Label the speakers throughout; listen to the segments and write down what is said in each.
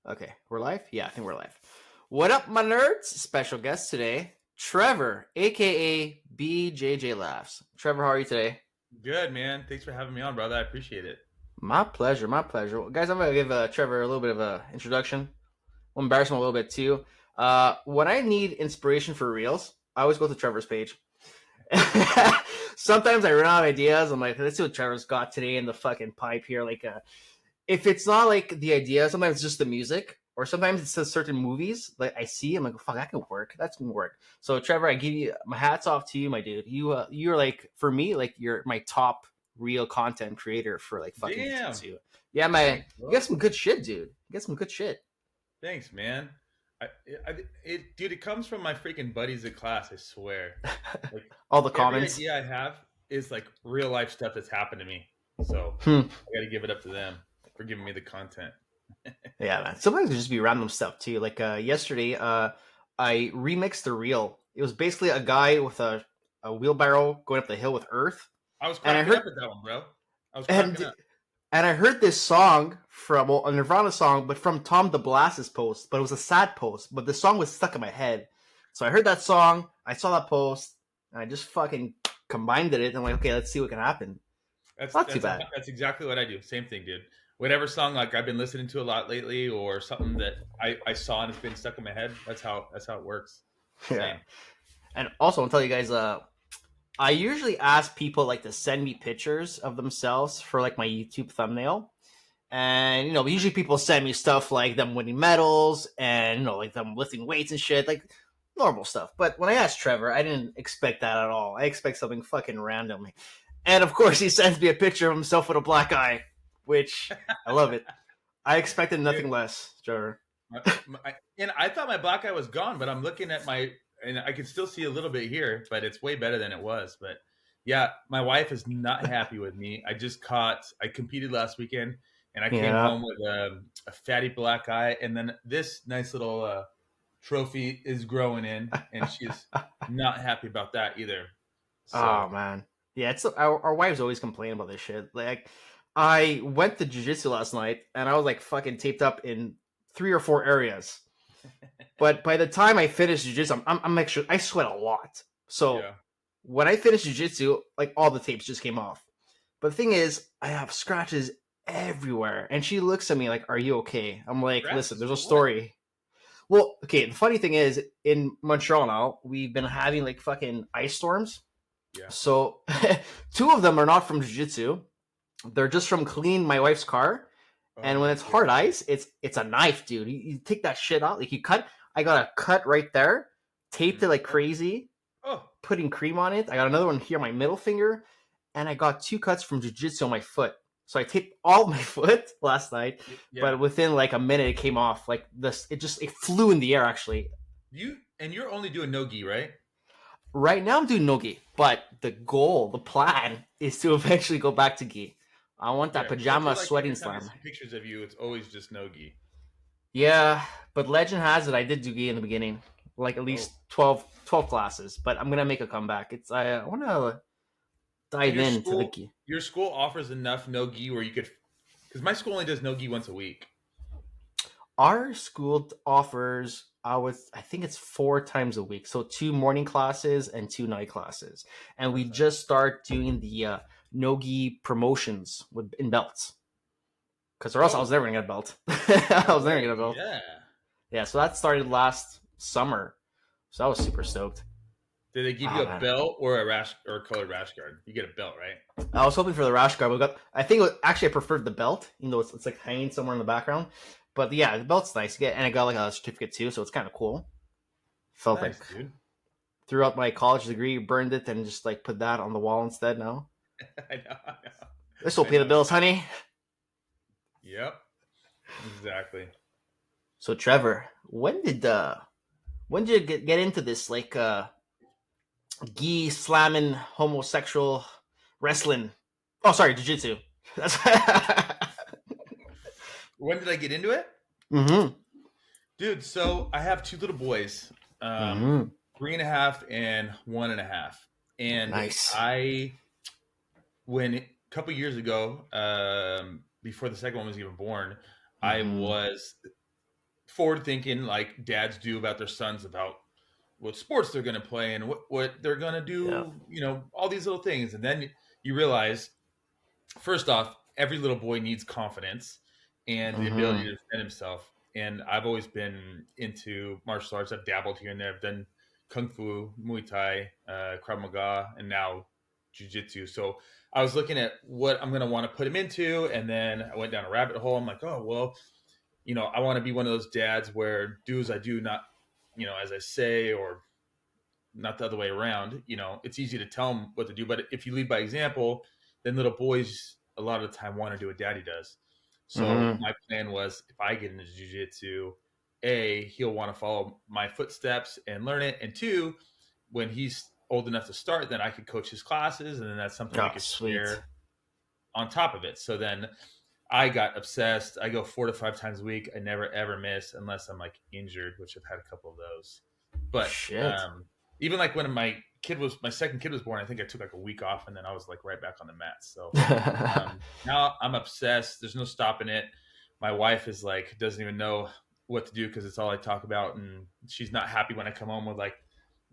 Speaker 1: Okay, we're live? Yeah, I think we're live. What up, my nerds? Special guest today, Trevor, aka BJJ Laughs. Trevor, how are you today?
Speaker 2: Good, man. Thanks for having me on, brother. I appreciate it.
Speaker 1: My pleasure, my pleasure. Well, guys, I'm gonna give Trevor a little bit of a introduction. We'll embarrass him a little bit too. When I need inspiration for reels, I always go to Trevor's page. Sometimes I run out of ideas. I'm like, let's see what Trevor's got today in the fucking pipe here. If it's not like the idea, sometimes it's just the music, or sometimes it's just certain movies like I see. I'm like, fuck, that can work. That's gonna work. So Trevor, I give you my hats off to you, my dude. You're like for me, like you're my top real content creator for like fucking
Speaker 2: Damn.
Speaker 1: jiu-jitsu. Yeah, man,
Speaker 2: Thanks,
Speaker 1: you got
Speaker 2: bro.
Speaker 1: some good shit, dude. You got some good shit.
Speaker 2: Thanks, man. Dude, it comes from my freaking buddies in class. I swear. Like
Speaker 1: All the
Speaker 2: every
Speaker 1: comments.
Speaker 2: idea I have is like real life stuff that's happened to me. So
Speaker 1: Hmm.
Speaker 2: I got to give it up to them for giving me the content.
Speaker 1: Yeah, man. Sometimes it just be random stuff too. Like yesterday, I remixed the reel. It was basically a guy with a wheelbarrow going up the hill with earth,
Speaker 2: I was
Speaker 1: and I
Speaker 2: cracking
Speaker 1: heard
Speaker 2: up at that one, bro. I was cracking
Speaker 1: and
Speaker 2: up.
Speaker 1: and I heard this song from a Nirvana song, but from Tom DeBlass's post. But it was a sad post. But the song was stuck in my head, so I heard that song. I saw that post, and I just fucking combined it. And I'm like, okay, let's see what can happen.
Speaker 2: That's
Speaker 1: Not too
Speaker 2: that's
Speaker 1: bad.
Speaker 2: that's exactly what I do. Same thing, dude. Whatever song like I've been listening to a lot lately, or something that I saw and it's been stuck in my head. That's how it works.
Speaker 1: Yeah.
Speaker 2: Same.
Speaker 1: And also, I'll tell you guys, I usually ask people like to send me pictures of themselves for like my YouTube thumbnail. And usually people send me stuff like them winning medals and like them lifting weights and shit, like normal stuff. But when I asked Trevor, I didn't expect that at all. I expect something fucking random. And of course, he sends me a picture of himself with a black eye, which I love it. I expected nothing
Speaker 2: Dude,
Speaker 1: less, Trevor.
Speaker 2: and I thought my black eye was gone, but I'm looking at my and I can still see a little bit here, but it's way better than it was. But yeah, my wife is not happy with me. I competed last weekend, and I came
Speaker 1: Yeah.
Speaker 2: home with a fatty black eye, and then this nice little trophy is growing in, and she's not happy about that either.
Speaker 1: Oh
Speaker 2: So
Speaker 1: man, yeah. It's our wives always complain about this shit. Like, I went to jujitsu last night and I was like fucking taped up in 3 or 4 areas. But by the time I finished jujitsu, I'm actually I sweat a lot. So
Speaker 2: yeah,
Speaker 1: when I finished jujitsu, like all the tapes just came off. But the thing is, I have scratches everywhere, and she looks at me like, "Are you okay?" I'm like, "Listen,
Speaker 2: scratches
Speaker 1: there's a
Speaker 2: from what?
Speaker 1: story." Well, okay. The funny thing is, in Montreal now, we've been having like fucking ice storms.
Speaker 2: Yeah.
Speaker 1: So two of them are not from jiu-jitsu. They're just from cleaning my wife's car.
Speaker 2: Oh
Speaker 1: And when
Speaker 2: my
Speaker 1: it's hard
Speaker 2: goodness.
Speaker 1: ice, it's a knife, dude. You take that shit out. Like you cut. I got a cut right there, taped it like
Speaker 2: Oh,
Speaker 1: crazy,
Speaker 2: oh,
Speaker 1: putting cream on it. I got another one here, my middle finger, and I got two cuts from jiu-jitsu on my foot. So I taped all my foot last night,
Speaker 2: yeah.
Speaker 1: but within like a minute it came off. Like this, it flew in the air actually.
Speaker 2: You're only doing no gi, right?
Speaker 1: Right now I'm doing nogi, but the goal, the plan is to eventually go back to gi. I want that
Speaker 2: Yeah, because I
Speaker 1: pajama
Speaker 2: feel like
Speaker 1: sweating
Speaker 2: every time I
Speaker 1: slam.
Speaker 2: see pictures of you, it's always just no gi.
Speaker 1: Yeah, but legend has it I did do gi in the beginning, like at
Speaker 2: Oh,
Speaker 1: least 12 classes. But I'm gonna make a comeback. I want to
Speaker 2: and
Speaker 1: dive into the gi.
Speaker 2: your school offers enough no gi where you could, because my school only does no gi once a week.
Speaker 1: Our school offers I think it's 4 times a week, so 2 morning classes and 2 night classes, and we
Speaker 2: That's not bad.
Speaker 1: just start doing the nogi promotions with in belts. Because or else I was
Speaker 2: Oh,
Speaker 1: never gonna get a belt. I
Speaker 2: no
Speaker 1: was never gonna
Speaker 2: way.
Speaker 1: get a belt.
Speaker 2: Yeah.
Speaker 1: Yeah, so that started last summer. So I was super stoked.
Speaker 2: Did they give you
Speaker 1: Oh
Speaker 2: a
Speaker 1: man.
Speaker 2: belt or a rash or a colored rash guard? You get a belt, right?
Speaker 1: I was hoping for the rash guard. I think actually I preferred the belt, even though it's like hanging somewhere in the background. But yeah, the belt's nice to get, and I got like a certificate too, so it's kind of cool. Felt like
Speaker 2: Nice, dude.
Speaker 1: throughout my college degree, burned it and just like put that on the wall instead. Now
Speaker 2: I know. I know.
Speaker 1: this will
Speaker 2: I
Speaker 1: pay the
Speaker 2: know
Speaker 1: bills, honey.
Speaker 2: Yep. Exactly.
Speaker 1: So Trevor, when did you get into this like gi slamming homosexual wrestling? Oh, sorry, jiu-jitsu. That's
Speaker 2: When did I get into it?
Speaker 1: mm-hmm.
Speaker 2: Dude, so I have two little boys, um,
Speaker 1: Mm-hmm.
Speaker 2: 3.5 and 1.5. And
Speaker 1: Nice.
Speaker 2: when a couple years ago, before the second one was even born, I
Speaker 1: Mm-hmm.
Speaker 2: was forward thinking like dads do about their sons, about what sports they're going to play and what they're going to
Speaker 1: Yeah.
Speaker 2: do, all these little things. And then you realize, first off, every little boy needs confidence and the ability
Speaker 1: Mm-hmm.
Speaker 2: to defend himself. And I've always been into martial arts. I've dabbled here and there. I've done kung fu, Muay Thai, Krav Maga, and now jiu-jitsu. So I was looking at what I'm going to want to put him into, and then I went down a rabbit hole. I'm like, oh well, I want to be one of those dads where do as I do, not as I say, or not the other way around. It's easy to tell them what to do, but if you lead by example, then little boys a lot of the time want to do what daddy does. So
Speaker 1: Mm-hmm.
Speaker 2: my plan was, if I get into jiu-jitsu, A, he'll want to follow my footsteps and learn it. And two, when he's old enough to start, then I could coach his classes, and then that's something we
Speaker 1: Oh,
Speaker 2: could
Speaker 1: sweet.
Speaker 2: share on top of it. So then I got obsessed. I go 4 to 5 times a week. I never ever miss unless I'm like injured, which I've had a couple of those. But
Speaker 1: Shit.
Speaker 2: even like when my second kid was born, I think I took like a week off, and then I was like right back on the mat. So now I'm obsessed. There's no stopping it. My wife is like, doesn't even know what to do because it's all I talk about, and she's not happy when I come home with like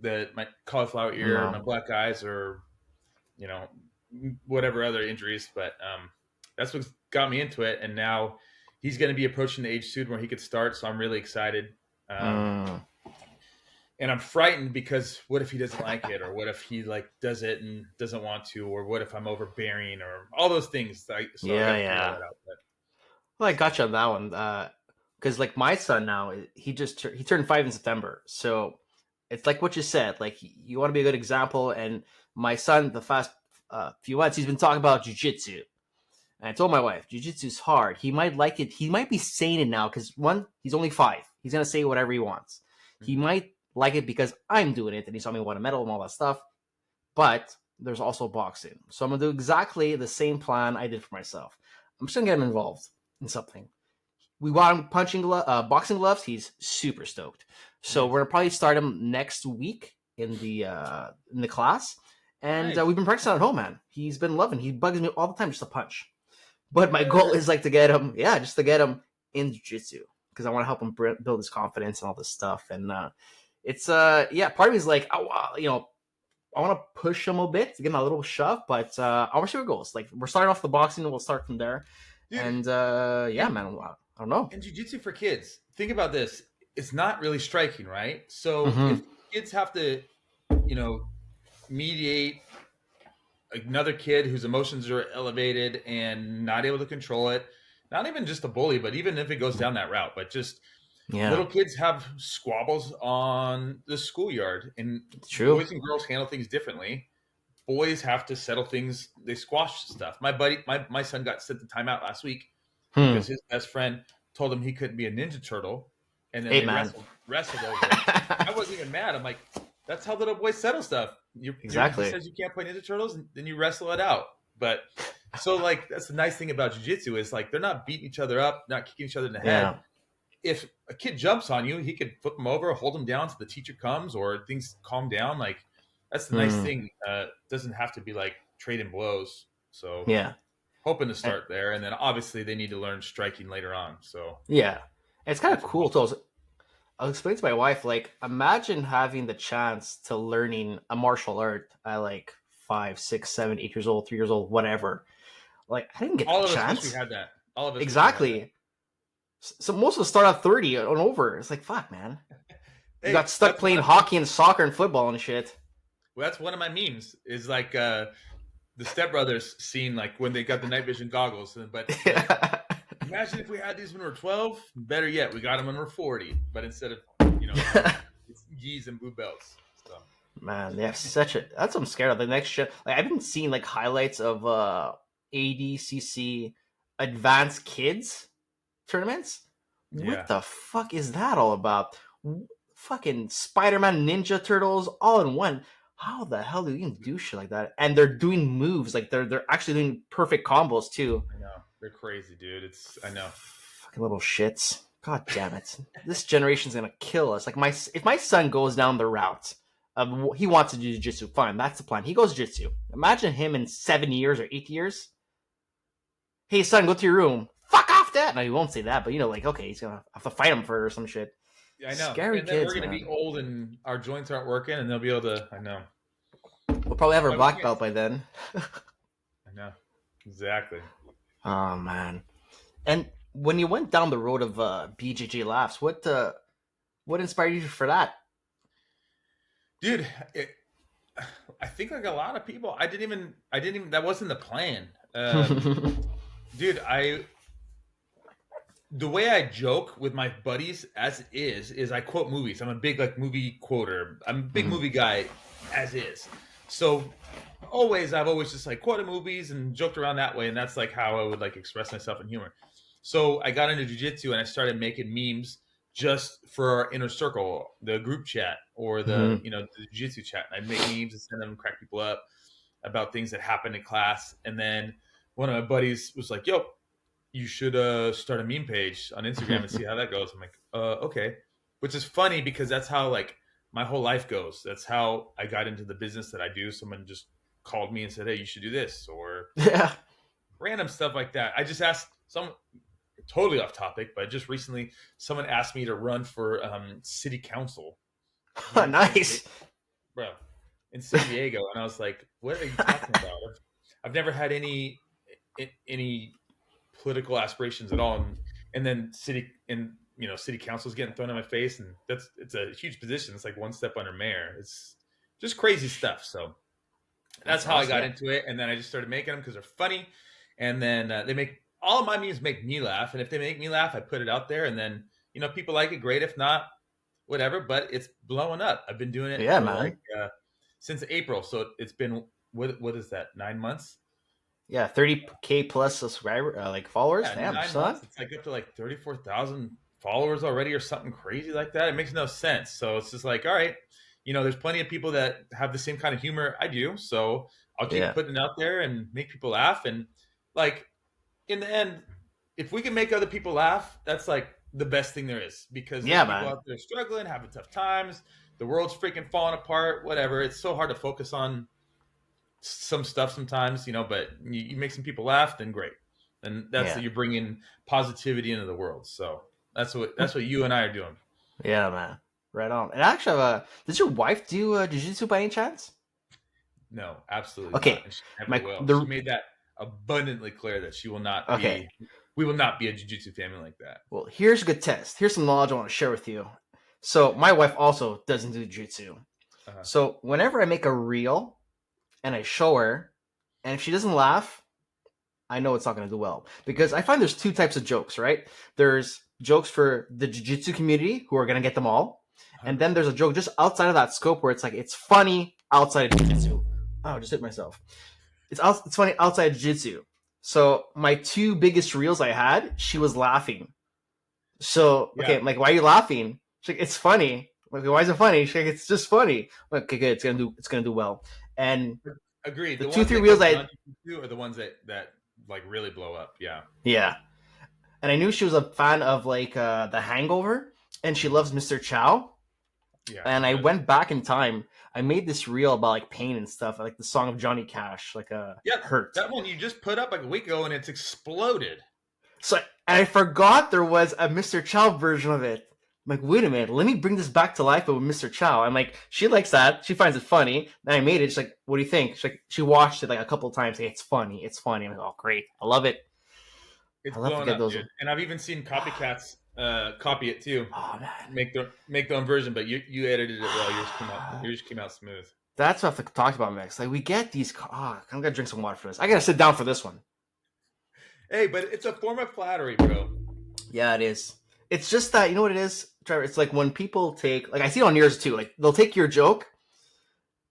Speaker 2: my cauliflower ear, my
Speaker 1: No.
Speaker 2: black eyes, or you know whatever other injuries. But that's what got me into it, and now he's going to be approaching the age soon where he could start. So I'm really excited.
Speaker 1: Mm.
Speaker 2: And I'm frightened because what if he doesn't like it, or what if he like does it and doesn't want to, or what if I'm overbearing, or all those things. So I got
Speaker 1: Yeah,
Speaker 2: to figure all
Speaker 1: yeah.
Speaker 2: that out. But
Speaker 1: Well, I got you on that one. Because like my son now, he turned 5 in September, so it's like what you said. Like you want to be a good example, and my son, the past few months, he's been talking about jujitsu, and I told my wife, jujitsu's hard. He might like it. He might be saying it now because one, he's only 5. He's gonna say whatever he wants. He might like it because I'm doing it, and he saw me win a medal and all that stuff. But there's also boxing, so I'm gonna do exactly the same plan I did for myself. I'm just gonna get him involved in something. We want him boxing gloves. He's super stoked. So
Speaker 2: nice,
Speaker 1: we're gonna probably start him next week in the class, and
Speaker 2: nice.
Speaker 1: we've been practicing at home, man. He's been loving. He bugs me all the time just to punch. But my goal
Speaker 2: Good.
Speaker 1: is like to get him, yeah, just to get him in jiu-jitsu because I want to help him build his confidence and all this stuff. And it's yeah, part of me is like, oh, I want to push him a bit to give him a little shove, but I want to see where it goes. Like we're starting off the boxing, and we'll start from there.
Speaker 2: Dude,
Speaker 1: And yeah,
Speaker 2: and
Speaker 1: man, I don't know.
Speaker 2: and jiu-jitsu for kids. Think about this. It's not really striking, right? So
Speaker 1: Mm-hmm.
Speaker 2: if kids have to, you know, mediate another kid whose emotions are elevated and not able to control it, not even just a bully, but even if it goes down that route, but just little
Speaker 1: Yeah,
Speaker 2: kids have squabbles on the schoolyard, and
Speaker 1: it's true.
Speaker 2: boys and girls handle things differently. Boys have to settle things; they squash stuff. My son got sent to timeout last week
Speaker 1: Hmm.
Speaker 2: because his best friend told him he couldn't be a Ninja Turtle, and then
Speaker 1: Hey,
Speaker 2: they
Speaker 1: man.
Speaker 2: wrestled over it. I wasn't even mad. I'm like, that's how little boys settle stuff. He
Speaker 1: Exactly.
Speaker 2: says you can't play Ninja Turtles, and then you wrestle it out. But so like that's the nice thing about jiu-jitsu is like they're not beating each other up, not kicking each other in the head.
Speaker 1: Yeah.
Speaker 2: If a kid jumps on you, he could flip him over, hold him down till the teacher comes, or things calm down. Like that's the nice
Speaker 1: Hmm.
Speaker 2: thing. Doesn't have to be like trading blows. So
Speaker 1: Yeah.
Speaker 2: hoping to
Speaker 1: And,
Speaker 2: start there, and then obviously they need to learn striking later on. So
Speaker 1: yeah. And it's kind of
Speaker 2: that's
Speaker 1: cool too. I'll explain to my wife, like, imagine having the chance to learning a martial art at like 5, 6, 7, 8 years old, 3 years old, whatever. Like, I didn't get
Speaker 2: all
Speaker 1: that
Speaker 2: of us wish we
Speaker 1: chance.
Speaker 2: had that. All of us wish we had that.
Speaker 1: Exactly. So most of us start at 30 and over. It's like, fuck, man. You
Speaker 2: Hey,
Speaker 1: got stuck playing hockey and soccer and football and shit.
Speaker 2: that's one of my memes. Is like the Step Brothers scene, like when they got the night vision goggles. But imagine if we had these when we were 12. Better yet, we got them when we're 40. But instead of it's G's and blue belts. So
Speaker 1: Man, they have such a. That's what I'm scared of. The next shit. Like I've been seeing like highlights of ADCC advanced kids tournaments.
Speaker 2: yeah,
Speaker 1: What the fuck is that all about? Fucking Spider-Man, Ninja Turtles, all in one. How the hell do you even do shit like that? And they're doing moves like they're actually doing perfect combos too.
Speaker 2: I know they're crazy, dude. I know.
Speaker 1: Fucking little shits. God damn it! This generation's gonna kill us. Like if my son goes down the route of he wants to do jiu-jitsu, fine, that's the plan. He goes jiu-jitsu. Imagine him in 7 years or 8 years. Hey son, go to your room. Fuck off that. No, he won't say that, but like, okay, he's gonna have to fight him for it or some shit.
Speaker 2: Yeah, I know.
Speaker 1: Scary
Speaker 2: And then
Speaker 1: kids,
Speaker 2: we're gonna
Speaker 1: man.
Speaker 2: be old and our joints aren't working, and they'll be able to. I know.
Speaker 1: We'll probably have our
Speaker 2: But we
Speaker 1: black
Speaker 2: can't.
Speaker 1: belt by then.
Speaker 2: I know. Exactly.
Speaker 1: Oh man. And when you went down the road of BJJ laughs, what inspired you for that?
Speaker 2: Dude, I think like a lot of people, I didn't even, that wasn't the plan. Dude, the way I joke with my buddies as is I quote movies. I'm a big like movie quoter. I'm a big
Speaker 1: Mhm.
Speaker 2: movie guy as is. So I've always just like quoted movies and joked around that way. And that's like how I would like express myself in humor. So I got into jujitsu and I started making memes just for our inner circle, the group chat or the,
Speaker 1: Mhm.
Speaker 2: the jiu-jitsu chat. I'd make memes and send them, crack people up about things that happened in class. And then one of my buddies was like, yo, you should start a meme page on Instagram and see how that goes. I'm like, okay. Which is funny because that's how like my whole life goes. That's how I got into the business that I do. Someone just called me and said, hey, you should do this, or
Speaker 1: Yeah.
Speaker 2: random stuff like that. I just asked some totally off topic, but just recently someone asked me to run for city council here in San Diego,
Speaker 1: Nice.
Speaker 2: bro, in San Diego, and I was like, "What are you talking about? I've never had any political aspirations at all." And then city council is getting thrown in my face, and it's a huge position. It's like one step under mayor. It's just crazy stuff. So that's
Speaker 1: That's
Speaker 2: how I
Speaker 1: awesome.
Speaker 2: got
Speaker 1: Yeah.
Speaker 2: into it, and then I just started making them because they're funny, and then they make all of my memes make me laugh, and if they make me laugh, I put it out there, and then people like it, great. If not, whatever. But it's blowing up. I've been doing it
Speaker 1: Yeah,
Speaker 2: for like
Speaker 1: man.
Speaker 2: since April, so it's been what is that, 9 months?
Speaker 1: Yeah, 30K plus subscriber, like followers.
Speaker 2: Yeah,
Speaker 1: Damn,
Speaker 2: 9 months.
Speaker 1: son.
Speaker 2: It's like up to like 34,000 followers already, or something crazy like that. It makes no sense. So it's just like, all right, there's plenty of people that have the same kind of humor I do. So I'll keep
Speaker 1: Yeah.
Speaker 2: putting it out there and make people laugh. And like in the end, if we can make other people laugh, that's like the best thing there is, because there's
Speaker 1: Yeah,
Speaker 2: people
Speaker 1: man.
Speaker 2: out there struggling, having tough times. The world's freaking falling apart. Whatever. It's so hard to focus on some stuff sometimes, but you make some people laugh, then great. And that's
Speaker 1: Yeah.
Speaker 2: you're bringing positivity into the world. So that's what you and I are doing.
Speaker 1: Yeah, man. Right on. And actually, does your wife do jiu-jitsu by any chance?
Speaker 2: No, absolutely not,
Speaker 1: Okay.
Speaker 2: and she never
Speaker 1: My
Speaker 2: will. She
Speaker 1: the
Speaker 2: made that abundantly clear that she will not
Speaker 1: okay.
Speaker 2: be. We will not be a jiu-jitsu family like that.
Speaker 1: Well, here's a good test. Here's some knowledge I want to share with you. So my wife also doesn't do jiu-jitsu.
Speaker 2: Uh-huh.
Speaker 1: So whenever I make a reel and I show her, and if she doesn't laugh, I know it's not going to do well, because I find there's two types of jokes, right? There's jokes for the jiu-jitsu community who are going to get them all. And then
Speaker 2: 100%.
Speaker 1: there's a joke just outside of that scope where it's like, it's funny outside of jiu-jitsu. Oh, I just hit myself. It's funny outside of jiu-jitsu. So my two biggest reels I had, she was laughing. So, okay,
Speaker 2: Yeah,
Speaker 1: I'm like, why are you laughing? She's like, it's funny. I'm like, why is it funny? She's like, it's just funny. I'm like, okay, good. It's gonna do well. And
Speaker 2: agreed.
Speaker 1: the
Speaker 2: The
Speaker 1: two,
Speaker 2: ones
Speaker 1: three
Speaker 2: that go
Speaker 1: reels
Speaker 2: beyond jiu-jitsu are the ones that like really blow up. Yeah.
Speaker 1: yeah. And I knew she was a fan of like The Hangover, and she loves Mr. Chow.
Speaker 2: Yeah,
Speaker 1: And
Speaker 2: she
Speaker 1: I
Speaker 2: does.
Speaker 1: went back in time. I made this reel about like pain and stuff, like the song of Johnny Cash, like
Speaker 2: Yeah,
Speaker 1: Hurt.
Speaker 2: that one you just put up like a week ago and it's exploded.
Speaker 1: So and I forgot there was a Mr. Chow version of it. I'm like, wait a minute, let me bring this back to life, but with Mr. Chow. I'm like, she likes that. She finds it funny. Then I made it. She's like, what do you think? She watched it like a couple of times. Hey, it's funny. It's funny. I'm like, oh, great. I love it.
Speaker 2: It's
Speaker 1: I love to
Speaker 2: blowing
Speaker 1: get
Speaker 2: up,
Speaker 1: those.
Speaker 2: dude. And I've even seen copycats copy it too.
Speaker 1: Oh man,
Speaker 2: Make their own version, but you edited it well. Yours came out smooth.
Speaker 1: that's what I have to talk about next. Like we get these. I'm gonna drink some water for this. I gotta sit down for this one.
Speaker 2: Hey, but it's a form of flattery, bro.
Speaker 1: Yeah, it is. It's just that you know what it is, Trevor. It's like when people take, like I see it on yours too. Like they'll take your joke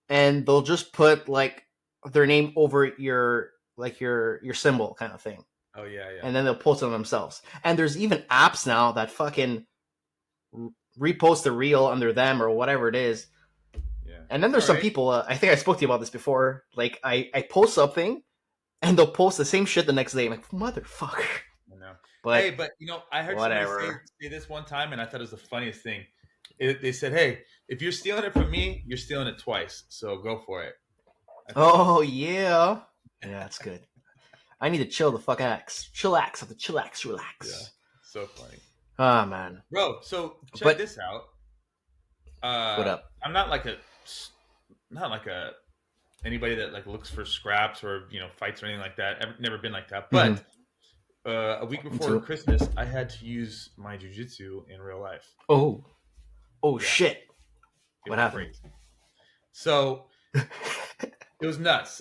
Speaker 1: and they'll just put like their name over your symbol kind of thing,
Speaker 2: Oh yeah, yeah.
Speaker 1: and then they'll post it on themselves. And there's even apps now that fucking repost the reel under them or whatever it is.
Speaker 2: Yeah.
Speaker 1: And then there's
Speaker 2: All
Speaker 1: some
Speaker 2: right.
Speaker 1: people. I think I spoke to you about this before. Like I post something and they'll post the same shit the next day. I'm like, motherfucker.
Speaker 2: I know.
Speaker 1: But
Speaker 2: Hey, but I heard somebody
Speaker 1: whatever.
Speaker 2: say this one time, and I thought it was the funniest thing. They said, "Hey, if you're stealing it from me, you're stealing it twice. So go for it." I thought that was
Speaker 1: Oh yeah, yeah, that's good. I need to chill the fuck ax. Chillax. I have to chillax,
Speaker 2: Yeah,
Speaker 1: relax.
Speaker 2: so funny,
Speaker 1: Ah, man.
Speaker 2: bro. So check
Speaker 1: But
Speaker 2: this out.
Speaker 1: what up?
Speaker 2: I'm not like a anybody that like looks for scraps or fights or anything like that. I've never been like that.
Speaker 1: Mm-hmm.
Speaker 2: But a week
Speaker 1: Me
Speaker 2: before
Speaker 1: too.
Speaker 2: Christmas, I had to use my jujitsu in real life.
Speaker 1: Oh
Speaker 2: Yeah,
Speaker 1: shit.
Speaker 2: it
Speaker 1: What
Speaker 2: was
Speaker 1: happened?
Speaker 2: crazy. So it was nuts.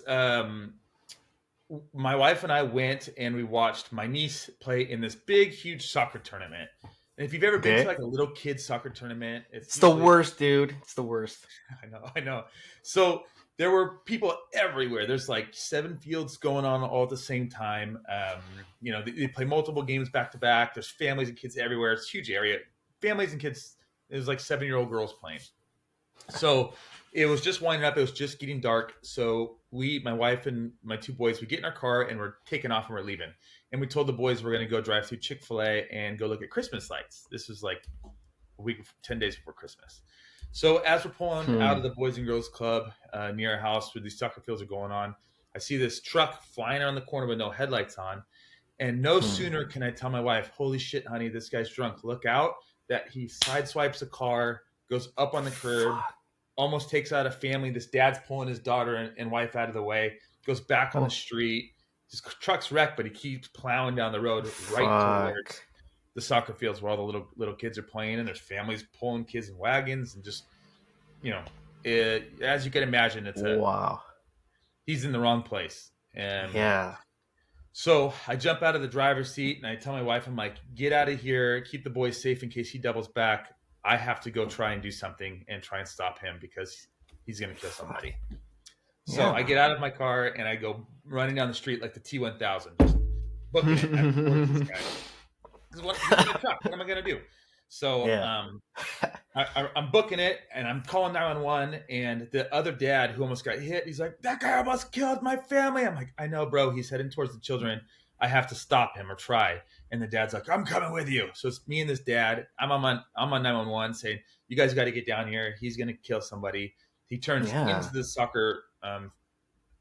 Speaker 2: My wife and I went and we watched my niece play in this big, huge soccer tournament. And if you've ever been to
Speaker 1: Okay.
Speaker 2: like a little kid soccer tournament, it's
Speaker 1: It's the
Speaker 2: usually
Speaker 1: worst, dude. It's the worst.
Speaker 2: I know. So there were people everywhere. There's like 7 fields going on all at the same time. They play multiple games back to back. There's families and kids everywhere. It's a huge area. Families and kids. There's like 7-year-old girls playing. So it was just winding up. It was just getting dark. So my wife and my 2 boys, we get in our car and we're taking off and we're leaving. And we told the boys we're going to go drive through Chick-fil-A and go look at Christmas lights. This was like a week, 10 days before Christmas. So as we're pulling out of the Boys and Girls Club near our house where these soccer fields are going on, I see this truck flying around the corner with no headlights on. And no sooner can I tell my wife, holy shit, honey, this guy's drunk. Look out, that he sideswipes a car, goes up on the curb, almost takes out a family. This dad's pulling his daughter and wife out of the way, goes back on the street. His truck's wrecked, but he keeps plowing down the road right towards the soccer fields where all the little kids are playing, and there's families pulling kids in wagons, and just as you can imagine, he's in the wrong place. And
Speaker 1: yeah.
Speaker 2: So I jump out of the driver's seat and I tell my wife, I'm like, get out of here, keep the boys safe in case he doubles back. I have to go try and do something and try and stop him because he's going to kill somebody. So I get out of my car and I go running down the street like the T-1000, just booking it. This guy. What am I going to do? So I'm booking it and I'm calling 911, and the other dad who almost got hit, he's like, that guy almost killed my family. I'm like, I know, bro. He's heading towards the children. I have to stop him or try. And the dad's like, I'm coming with you. So it's me and this dad. I'm on 911 saying, you guys got to get down here. He's going to kill somebody. He turns into the soccer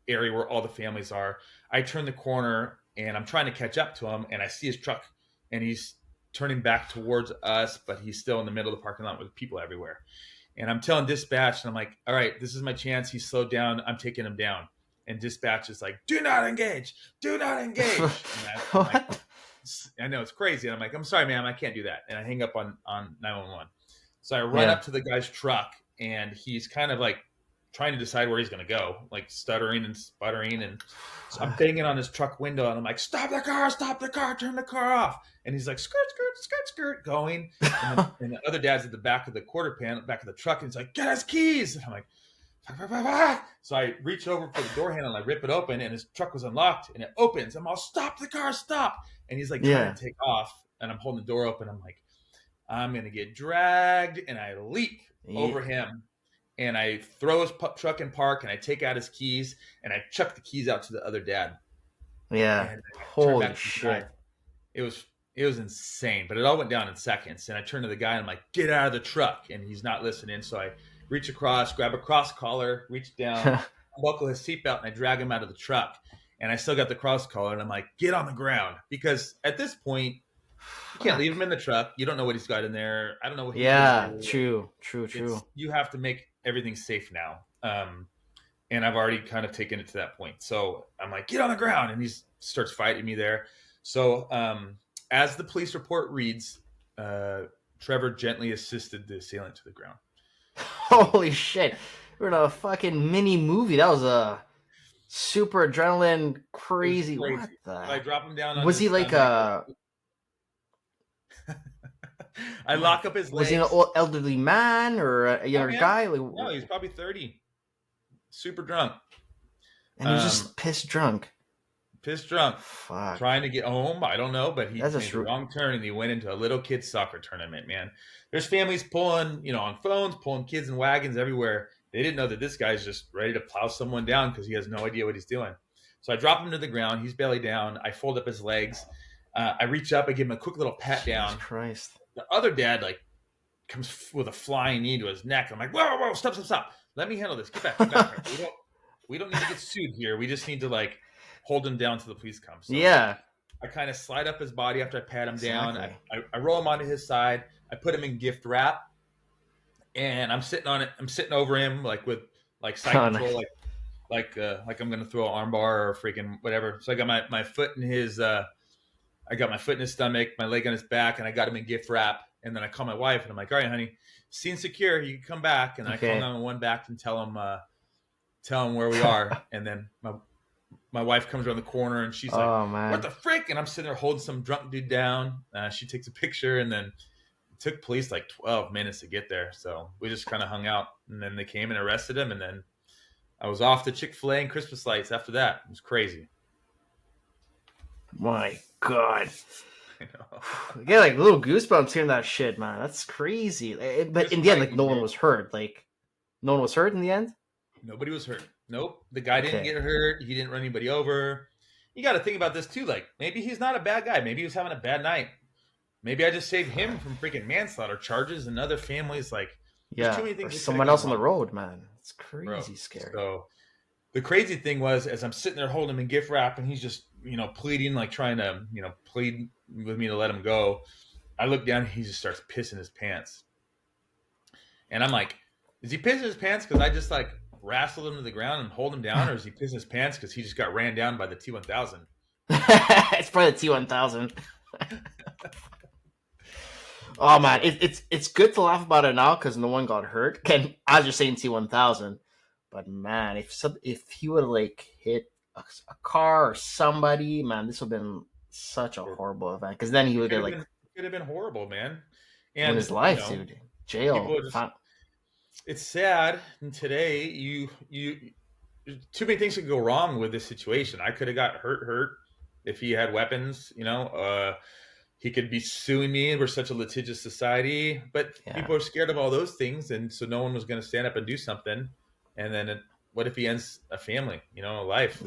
Speaker 2: area where all the families are. I turn the corner and I'm trying to catch up to him, and I see his truck and he's turning back towards us, but he's still in the middle of the parking lot with people everywhere. And I'm telling dispatch, and I'm like, all right, this is my chance. He's slowed down. I'm taking him down. And dispatch is like, do not engage. Do not engage. I know, it's crazy. And I'm like, I'm sorry, ma'am, I can't do that. And I hang up on 911. So I run up to the guy's truck, and he's kind of like trying to decide where he's going to go, like stuttering and sputtering. And so I'm banging on his truck window, and I'm like, stop the car, turn the car off. And he's like, skirt, skirt, skirt, skirt, going. And the other dad's at the back of the quarter panel, back of the truck, and he's like, get his keys. And I'm like, bah, bah, bah, bah. So I reach over for the door handle, and I rip it open, and his truck was unlocked, and it opens. I'm all, stop the car, stop. And he's like trying to take off, and I'm holding the door open. I'm like, I'm going to get dragged. And I leap over him, and I throw his truck in park, and I take out his keys, and I chuck the keys out to the other dad.
Speaker 1: Yeah. Holy shit.
Speaker 2: It was insane, but it all went down in seconds. And I turn to the guy and I'm like, get out of the truck. And he's not listening. So I reach across, grab a cross collar, reach down, buckle his seatbelt, and I drag him out of the truck. And I still got the cross collar, and I'm like, get on the ground. Because at this point, you can't leave him in the truck. You don't know what he's got in there. I don't know what he's
Speaker 1: doing. True.
Speaker 2: You have to make everything safe now. And I've already kind of taken it to that point. So I'm like, get on the ground. And he starts fighting me there. So as the police report reads, Trevor gently assisted the assailant to the ground.
Speaker 1: Holy shit. We're in a fucking mini movie. That was a super adrenaline crazy. What the?
Speaker 2: I drop him down.
Speaker 1: Was he like a...
Speaker 2: I lock up his legs.
Speaker 1: Was he an old elderly man or a younger guy? Like,
Speaker 2: no, he was probably 30. Super drunk.
Speaker 1: And he was just pissed drunk.
Speaker 2: Fuck. Trying to get home. I don't know, but he made the wrong turn, and he went into a little kids soccer tournament, man. There's families pulling, on phones, pulling kids in wagons everywhere. They didn't know that this guy's just ready to plow someone down because he has no idea what he's doing. So I drop him to the ground. He's belly down. I fold up his legs. I reach up. I give him a quick little pat down.
Speaker 1: Jesus Christ.
Speaker 2: The other dad, comes with a flying knee to his neck. I'm like, whoa, stop. Let me handle this. Get back here. We don't need to get sued here. We just need to, hold him down till the police come. So
Speaker 1: Yeah.
Speaker 2: I kind of slide up his body after I pat him down.
Speaker 1: Exactly.
Speaker 2: I roll him onto his side. I put him in gift wrap, and I'm sitting on it. I'm sitting over him like with like side
Speaker 1: Oh,
Speaker 2: control,
Speaker 1: nice.
Speaker 2: like I'm gonna throw an armbar or freaking whatever. So I got my foot in his I got my foot in his stomach, my leg on his back, and I got him in gift wrap. And then I call my wife and I'm like, all right, honey, scene secure. You can come back. And I call 911 back and tell him where we are. And then my wife comes around the corner and she's like,
Speaker 1: Oh, man.
Speaker 2: what the frick? And I'm sitting there holding some drunk dude down. She takes a picture, and then it took police like 12 minutes to get there. So we just kind of hung out, and then they came and arrested him. And then I was off to Chick-fil-A and Christmas lights after that. It was crazy.
Speaker 1: My God.
Speaker 2: I know.
Speaker 1: I get like little goosebumps hearing that shit, man. That's crazy. But
Speaker 2: Just
Speaker 1: in the end, like
Speaker 2: frightening,
Speaker 1: no one
Speaker 2: man.
Speaker 1: was hurt. Like no one was hurt in the end.
Speaker 2: Nobody was hurt. Nope. The guy didn't
Speaker 1: Okay.
Speaker 2: get hurt. He didn't run anybody over. You got to think about this too. Like, maybe he's not a bad guy. Maybe he was having a bad night. Maybe I just saved him from freaking manslaughter charges and other families. Like, there's
Speaker 1: Yeah.
Speaker 2: too many
Speaker 1: Or
Speaker 2: things that could've
Speaker 1: someone
Speaker 2: gone
Speaker 1: else on the
Speaker 2: wrong,
Speaker 1: road, man. It's
Speaker 2: bro.
Speaker 1: crazy scary.
Speaker 2: So the crazy thing was, as I'm sitting there holding him in gift wrap, and he's just, pleading, like trying to, plead with me to let him go. I look down, and he just starts pissing his pants. And I'm like, is he pissing his pants because I just like wrestled him to the ground and hold him down, or is he pissing his pants because he just got ran down by the T1000?
Speaker 1: It's probably the T1000. Oh man, it's good to laugh about it now because no one got hurt. And I was just saying T1000, but man, if he would have like hit a car or somebody, man, this would have been such a horrible event. Because then he would get like
Speaker 2: Could have been horrible, man.
Speaker 1: in
Speaker 2: And
Speaker 1: his life, dude, jail.
Speaker 2: people are just, it's sad. And today, you too many things could go wrong with this situation. I could have got hurt if he had weapons. He could be suing me. We're such a litigious society, but people are scared of all those things, and so no one was going to stand up and do something. And then, what if he ends a family? A life.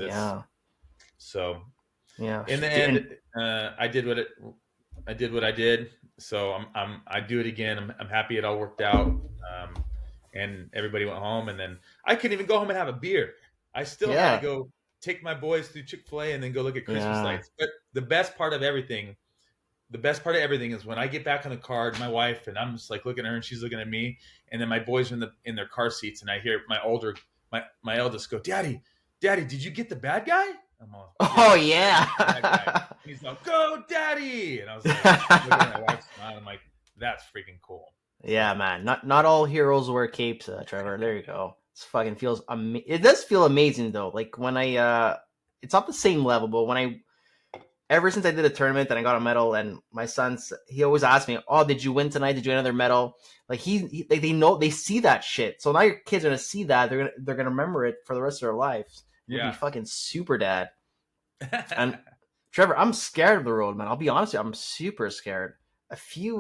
Speaker 2: So, in the end, I did what I did. So I do it again. I'm happy it all worked out. And everybody went home, and then I couldn't even go home and have a beer. I still had to go take my boys through Chick-fil-A and then go look at Christmas lights. But the best part of everything is when I get back in the car, my wife, and I'm just like looking at her and she's looking at me, and then my boys are in their car seats, and I hear my eldest go, Daddy, did you get the bad guy? I'm all,
Speaker 1: oh yeah.
Speaker 2: Bad guy. And he's like, go Daddy. And I was like, looking at my wife smile, I'm like, that's freaking cool.
Speaker 1: Yeah, man. Not all heroes wear capes, Trevor. There you go. It does feel amazing though. Like when it's not the same level, but ever since I did a tournament and I got a medal, and my sons, he always asks me, "Oh, did you win tonight? Did you get another medal?" Like they know, they see that shit. So now your kids are gonna see that. They're gonna remember it for the rest of their lives. You'll be fucking super dad. And Trevor, I'm scared of the road, man. I'll be honest with you, I'm super scared. A few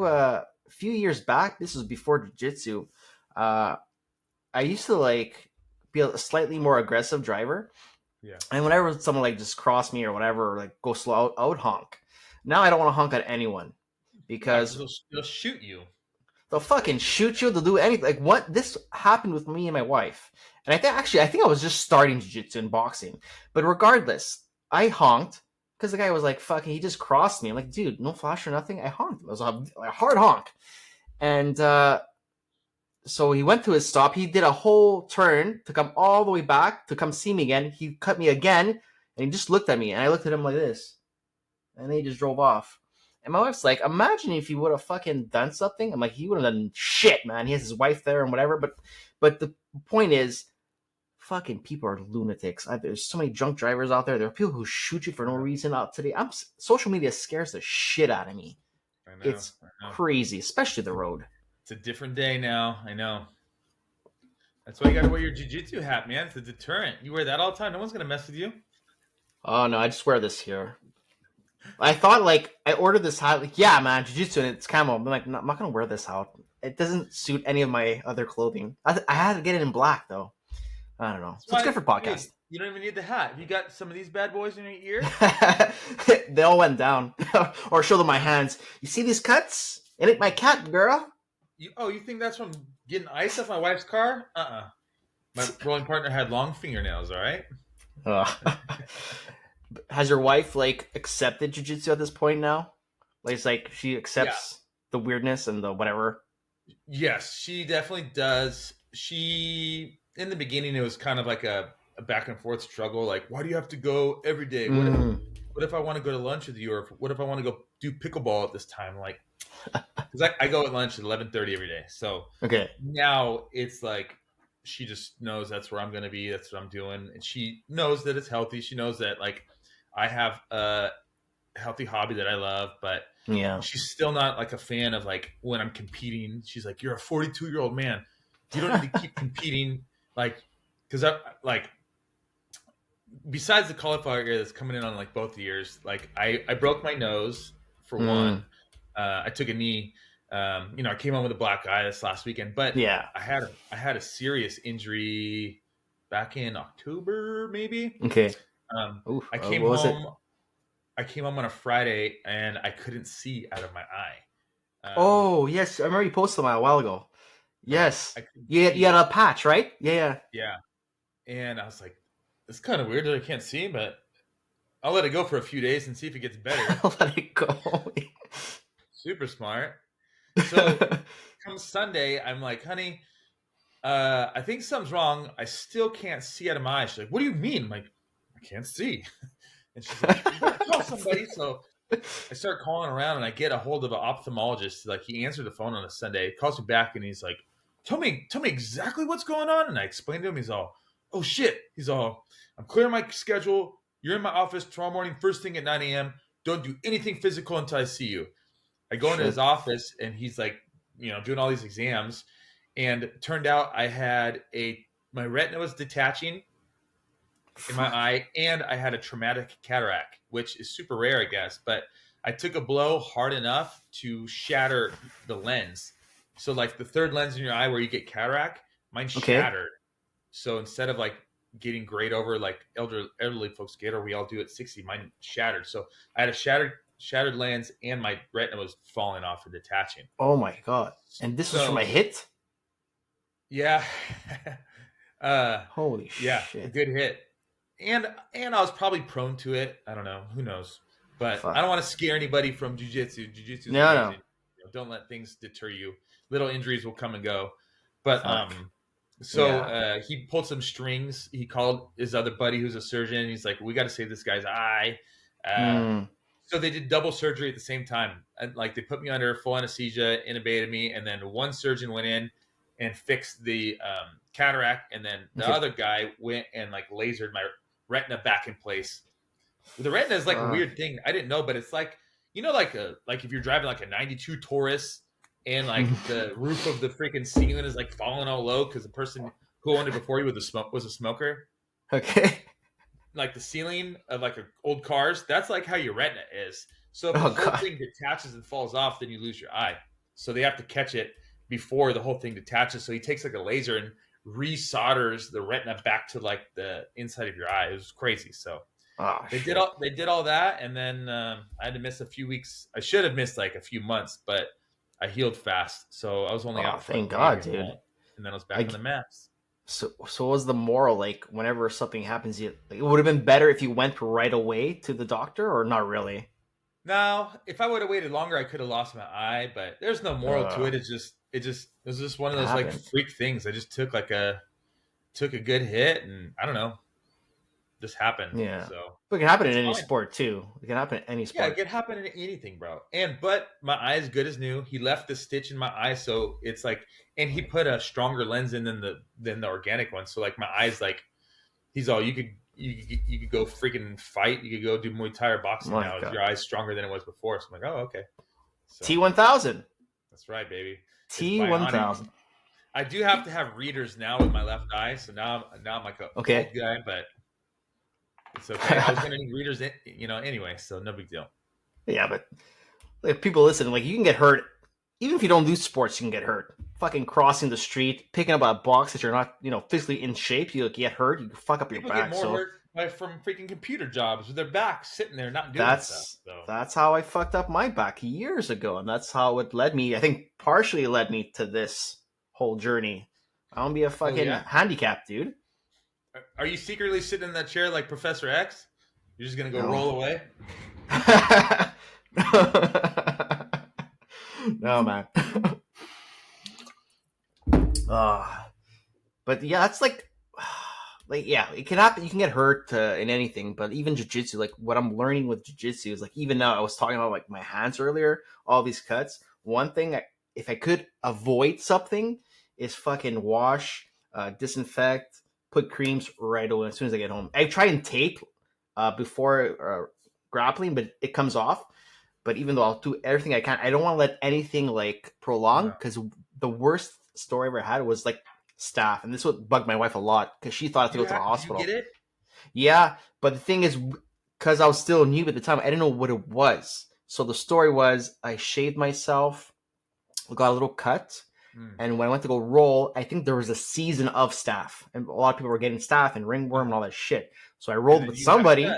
Speaker 1: years back, this was before jiu-jitsu, I used to like be a slightly more aggressive driver.
Speaker 2: Yeah.
Speaker 1: And whenever someone like just cross me or whatever, or like go slow, I would honk. Now I don't want to honk at anyone because
Speaker 2: they'll shoot you.
Speaker 1: They'll fucking shoot you. They'll do anything. Like what? This happened with me and my wife. And I think I was just starting jiu-jitsu and boxing. But regardless, I honked because the guy was like, fucking, he just crossed me. I'm like, dude, no flash or nothing. I honked. It was a hard honk. And so he went to his stop. He did a whole turn to come all the way back to come see me again. He cut me again, and he just looked at me. And I looked at him like this. And then he just drove off. And my wife's like, imagine if he would have fucking done something. I'm like, he would have done shit, man. He has his wife there and whatever. But the point is, fucking people are lunatics. There's so many drunk drivers out there. There are people who shoot you for no reason out today. Social media scares the shit out of me.
Speaker 2: I know,
Speaker 1: It's crazy, especially the road.
Speaker 2: It's a different day now. I know. That's why you got to wear your jiu-jitsu hat, man. It's a deterrent. You wear that all the time. No one's going to mess with you.
Speaker 1: Oh, no, I just wear this here. I thought, like, I ordered this hat. Like, yeah, man, jiu-jitsu, and it's camo. I'm like, no, I'm not going to wear this out. It doesn't suit any of my other clothing. I had to get it in black, though. I don't know. So it's good for podcast.
Speaker 2: You don't even need the hat. You got some of these bad boys in your ear?
Speaker 1: They all went down. Or show them my hands. You see these cuts? It ain't my cat, girl.
Speaker 2: You think that's from getting ice off my wife's car? My rolling partner had long fingernails, all right?
Speaker 1: Has your wife like accepted jujitsu at this point now? Like, it's like she
Speaker 2: Yeah.
Speaker 1: accepts the weirdness and the whatever.
Speaker 2: Yes, she definitely does. In the beginning, it was kind of like a back and forth struggle. Like, why do you have to go every day?
Speaker 1: Mm.
Speaker 2: What if I want to go to lunch with you, or what if I want to go do pickleball at this time? Like, because I go at lunch at 11:30 every day. So
Speaker 1: Okay.
Speaker 2: now it's like she just knows that's where I'm going to be. That's what I'm doing, and she knows that it's healthy. She knows that like I have a healthy hobby that I love, but
Speaker 1: Yeah.
Speaker 2: she's still not like a fan of like when I'm competing. She's like, "You're a 42-year-old man. You don't need to keep competing." Like, because I like besides the cauliflower ear that's coming in on like both ears, like I broke my nose for
Speaker 1: Mm.
Speaker 2: one. I took a knee. I came home with a black eye this last weekend, but
Speaker 1: Yeah.
Speaker 2: I had a serious injury back in October, maybe.
Speaker 1: Okay. Oof.
Speaker 2: I
Speaker 1: What
Speaker 2: came
Speaker 1: was it?
Speaker 2: home. I came home on a Friday and I couldn't see out of my eye.
Speaker 1: Oh yes, I remember you posted them a while ago. Yes.
Speaker 2: I couldn't
Speaker 1: You had
Speaker 2: see.
Speaker 1: a patch, right? Yeah.
Speaker 2: Yeah, and I was like, "It's kind of weird that I can't see, but I'll let it go for a few days and see if it gets better."
Speaker 1: Yeah. Let it go.
Speaker 2: Super smart. So come Sunday, I'm like, "Honey, I think something's wrong. I still can't see out of my eyes." She's like, "What do you mean?" I'm like, "I can't see." And she's like, "You gotta call somebody." So I start calling around and I get a hold of an ophthalmologist. Like he answered the phone on a Sunday, calls me back and he's like, tell me exactly what's going on. And I explained to him, he's all, "Oh shit." He's all, "I'm clearing my schedule. You're in my office tomorrow morning, first thing at 9 a.m. Don't do anything physical until I see you." I go into his
Speaker 1: Shit.
Speaker 2: office and he's like, doing all these exams. And it turned out my retina was detaching in my
Speaker 1: Fuck.
Speaker 2: eye, and I had a traumatic cataract, which is super rare, I guess. But I took a blow hard enough to shatter the lens. So, like the third lens in your eye where you get cataract, mine
Speaker 1: Okay.
Speaker 2: shattered. So instead of like getting grayed over like elderly folks get, or we all do at 60, mine shattered. So I had a shattered lens, and my retina was falling off and detaching.
Speaker 1: Oh my god. And this was from a
Speaker 2: So
Speaker 1: hit?
Speaker 2: yeah, uh,
Speaker 1: Holy
Speaker 2: yeah, a
Speaker 1: shit.
Speaker 2: good hit. And I was probably prone to it. I don't know. Who knows? But I
Speaker 1: Fuck.
Speaker 2: don't want to scare anybody from jujitsu. Jujitsu is
Speaker 1: No, no.
Speaker 2: amazing. Don't let things deter you. Little injuries will come and go. But
Speaker 1: Fuck.
Speaker 2: so
Speaker 1: Yeah.
Speaker 2: he pulled some strings. He called his other buddy who's a surgeon. He's like, "We got to save this guy's eye." Uh,
Speaker 1: Mm.
Speaker 2: so they did double surgery at the same time. And like they put me under full anesthesia, intubated me, and then one surgeon went in and fixed the cataract, and then the
Speaker 1: Okay.
Speaker 2: other guy went and like lasered my retina back in place. The retina is like a
Speaker 1: Fuck.
Speaker 2: weird thing. I didn't know, but it's like like if you're driving like a '92 Taurus and like the roof of the freaking ceiling is like falling all low because the person who owned it before you was a smoker.
Speaker 1: Okay.
Speaker 2: Like the ceiling of like old cars, that's like how your retina is. So if the
Speaker 1: Oh
Speaker 2: whole
Speaker 1: god.
Speaker 2: thing detaches and falls off, then you lose your eye. So they have to catch it before the whole thing detaches. So he takes like a laser and resolders the retina back to like the inside of your eye. It was crazy. So
Speaker 1: Oh
Speaker 2: they did
Speaker 1: shit.
Speaker 2: all that, and then I had to miss a few weeks. I should have missed like a few months, but I healed fast, so I was only
Speaker 1: Oh,
Speaker 2: out for like
Speaker 1: thank
Speaker 2: maybe
Speaker 1: God,
Speaker 2: a
Speaker 1: dude.
Speaker 2: month, and then I was back on
Speaker 1: Like,
Speaker 2: the mats.
Speaker 1: so what was the moral? Like, whenever something happens, like, it would have been better if you went right away to the doctor, or not really?
Speaker 2: Now, if I would have waited longer, I could have lost my eye, but there's no moral to
Speaker 1: Uh,
Speaker 2: it. It was just one of
Speaker 1: it
Speaker 2: those like
Speaker 1: happened.
Speaker 2: freak things. I just took a good hit, and I don't know, just happened.
Speaker 1: Yeah.
Speaker 2: So
Speaker 1: But it can happen in
Speaker 2: it's
Speaker 1: any
Speaker 2: fine.
Speaker 1: sport too. It can happen in any
Speaker 2: Yeah, it
Speaker 1: sport.
Speaker 2: could happen in anything, bro. But my eye is good as new. He left the stitch in my eye, so it's like, and he put a stronger lens in than the organic one. So like my eyes, like he's all, you could go freaking fight. You could go do Muay Thai or boxing
Speaker 1: My
Speaker 2: now.
Speaker 1: God.
Speaker 2: Your eye's stronger than it was before. So I'm like, oh okay. So
Speaker 1: T1000.
Speaker 2: that's right, baby. It's bionic.
Speaker 1: T1000.
Speaker 2: I do have to have readers now with my left eye, so now I'm like a old
Speaker 1: Okay.
Speaker 2: guy, but it's okay. I was gonna need readers, anyway, so no big deal.
Speaker 1: Yeah, but like people listen, like you can get hurt even if you don't do sports. You can get hurt. Fucking crossing the street, picking up a box that you're not, physically in shape. You get hurt. You fuck up your
Speaker 2: People get
Speaker 1: back.
Speaker 2: more
Speaker 1: So
Speaker 2: hurt from freaking computer jobs with their back sitting there not doing stuff.
Speaker 1: that's
Speaker 2: So,
Speaker 1: that's how I fucked up my back years ago, and that's how it led me. I think partially led me to this whole journey. I don't be a
Speaker 2: oh
Speaker 1: fucking
Speaker 2: yeah,
Speaker 1: handicap, dude.
Speaker 2: are you secretly sitting in that chair like Professor X? You're just gonna go
Speaker 1: No.
Speaker 2: roll away.
Speaker 1: No, man. But yeah, that's like yeah, it can happen. You can get hurt in anything, but even jiu-jitsu, like what I'm learning with jiu-jitsu is like even now I was talking about like my hands earlier, all these cuts. One thing, if I could avoid something, is fucking wash, disinfect, put creams right away as soon as I get home. I try and tape before grappling, but it comes off. But even though I'll do everything I can, I don't want to let anything like prolong
Speaker 2: No.
Speaker 1: because the worst story I ever had was like staph, and this would bug my wife a lot because she thought I had to go to the
Speaker 2: Did you get
Speaker 1: hospital.
Speaker 2: it?
Speaker 1: Yeah, but the thing is, because I was still new at the time, I didn't know what it was. So the story was I shaved myself, got a little cut,
Speaker 2: Mm.
Speaker 1: and when I went to go roll, I think there was a season of staph, and a lot of people were getting staph and ringworm and all that shit. So I
Speaker 2: And
Speaker 1: rolled
Speaker 2: then
Speaker 1: with
Speaker 2: you had a cut.
Speaker 1: somebody,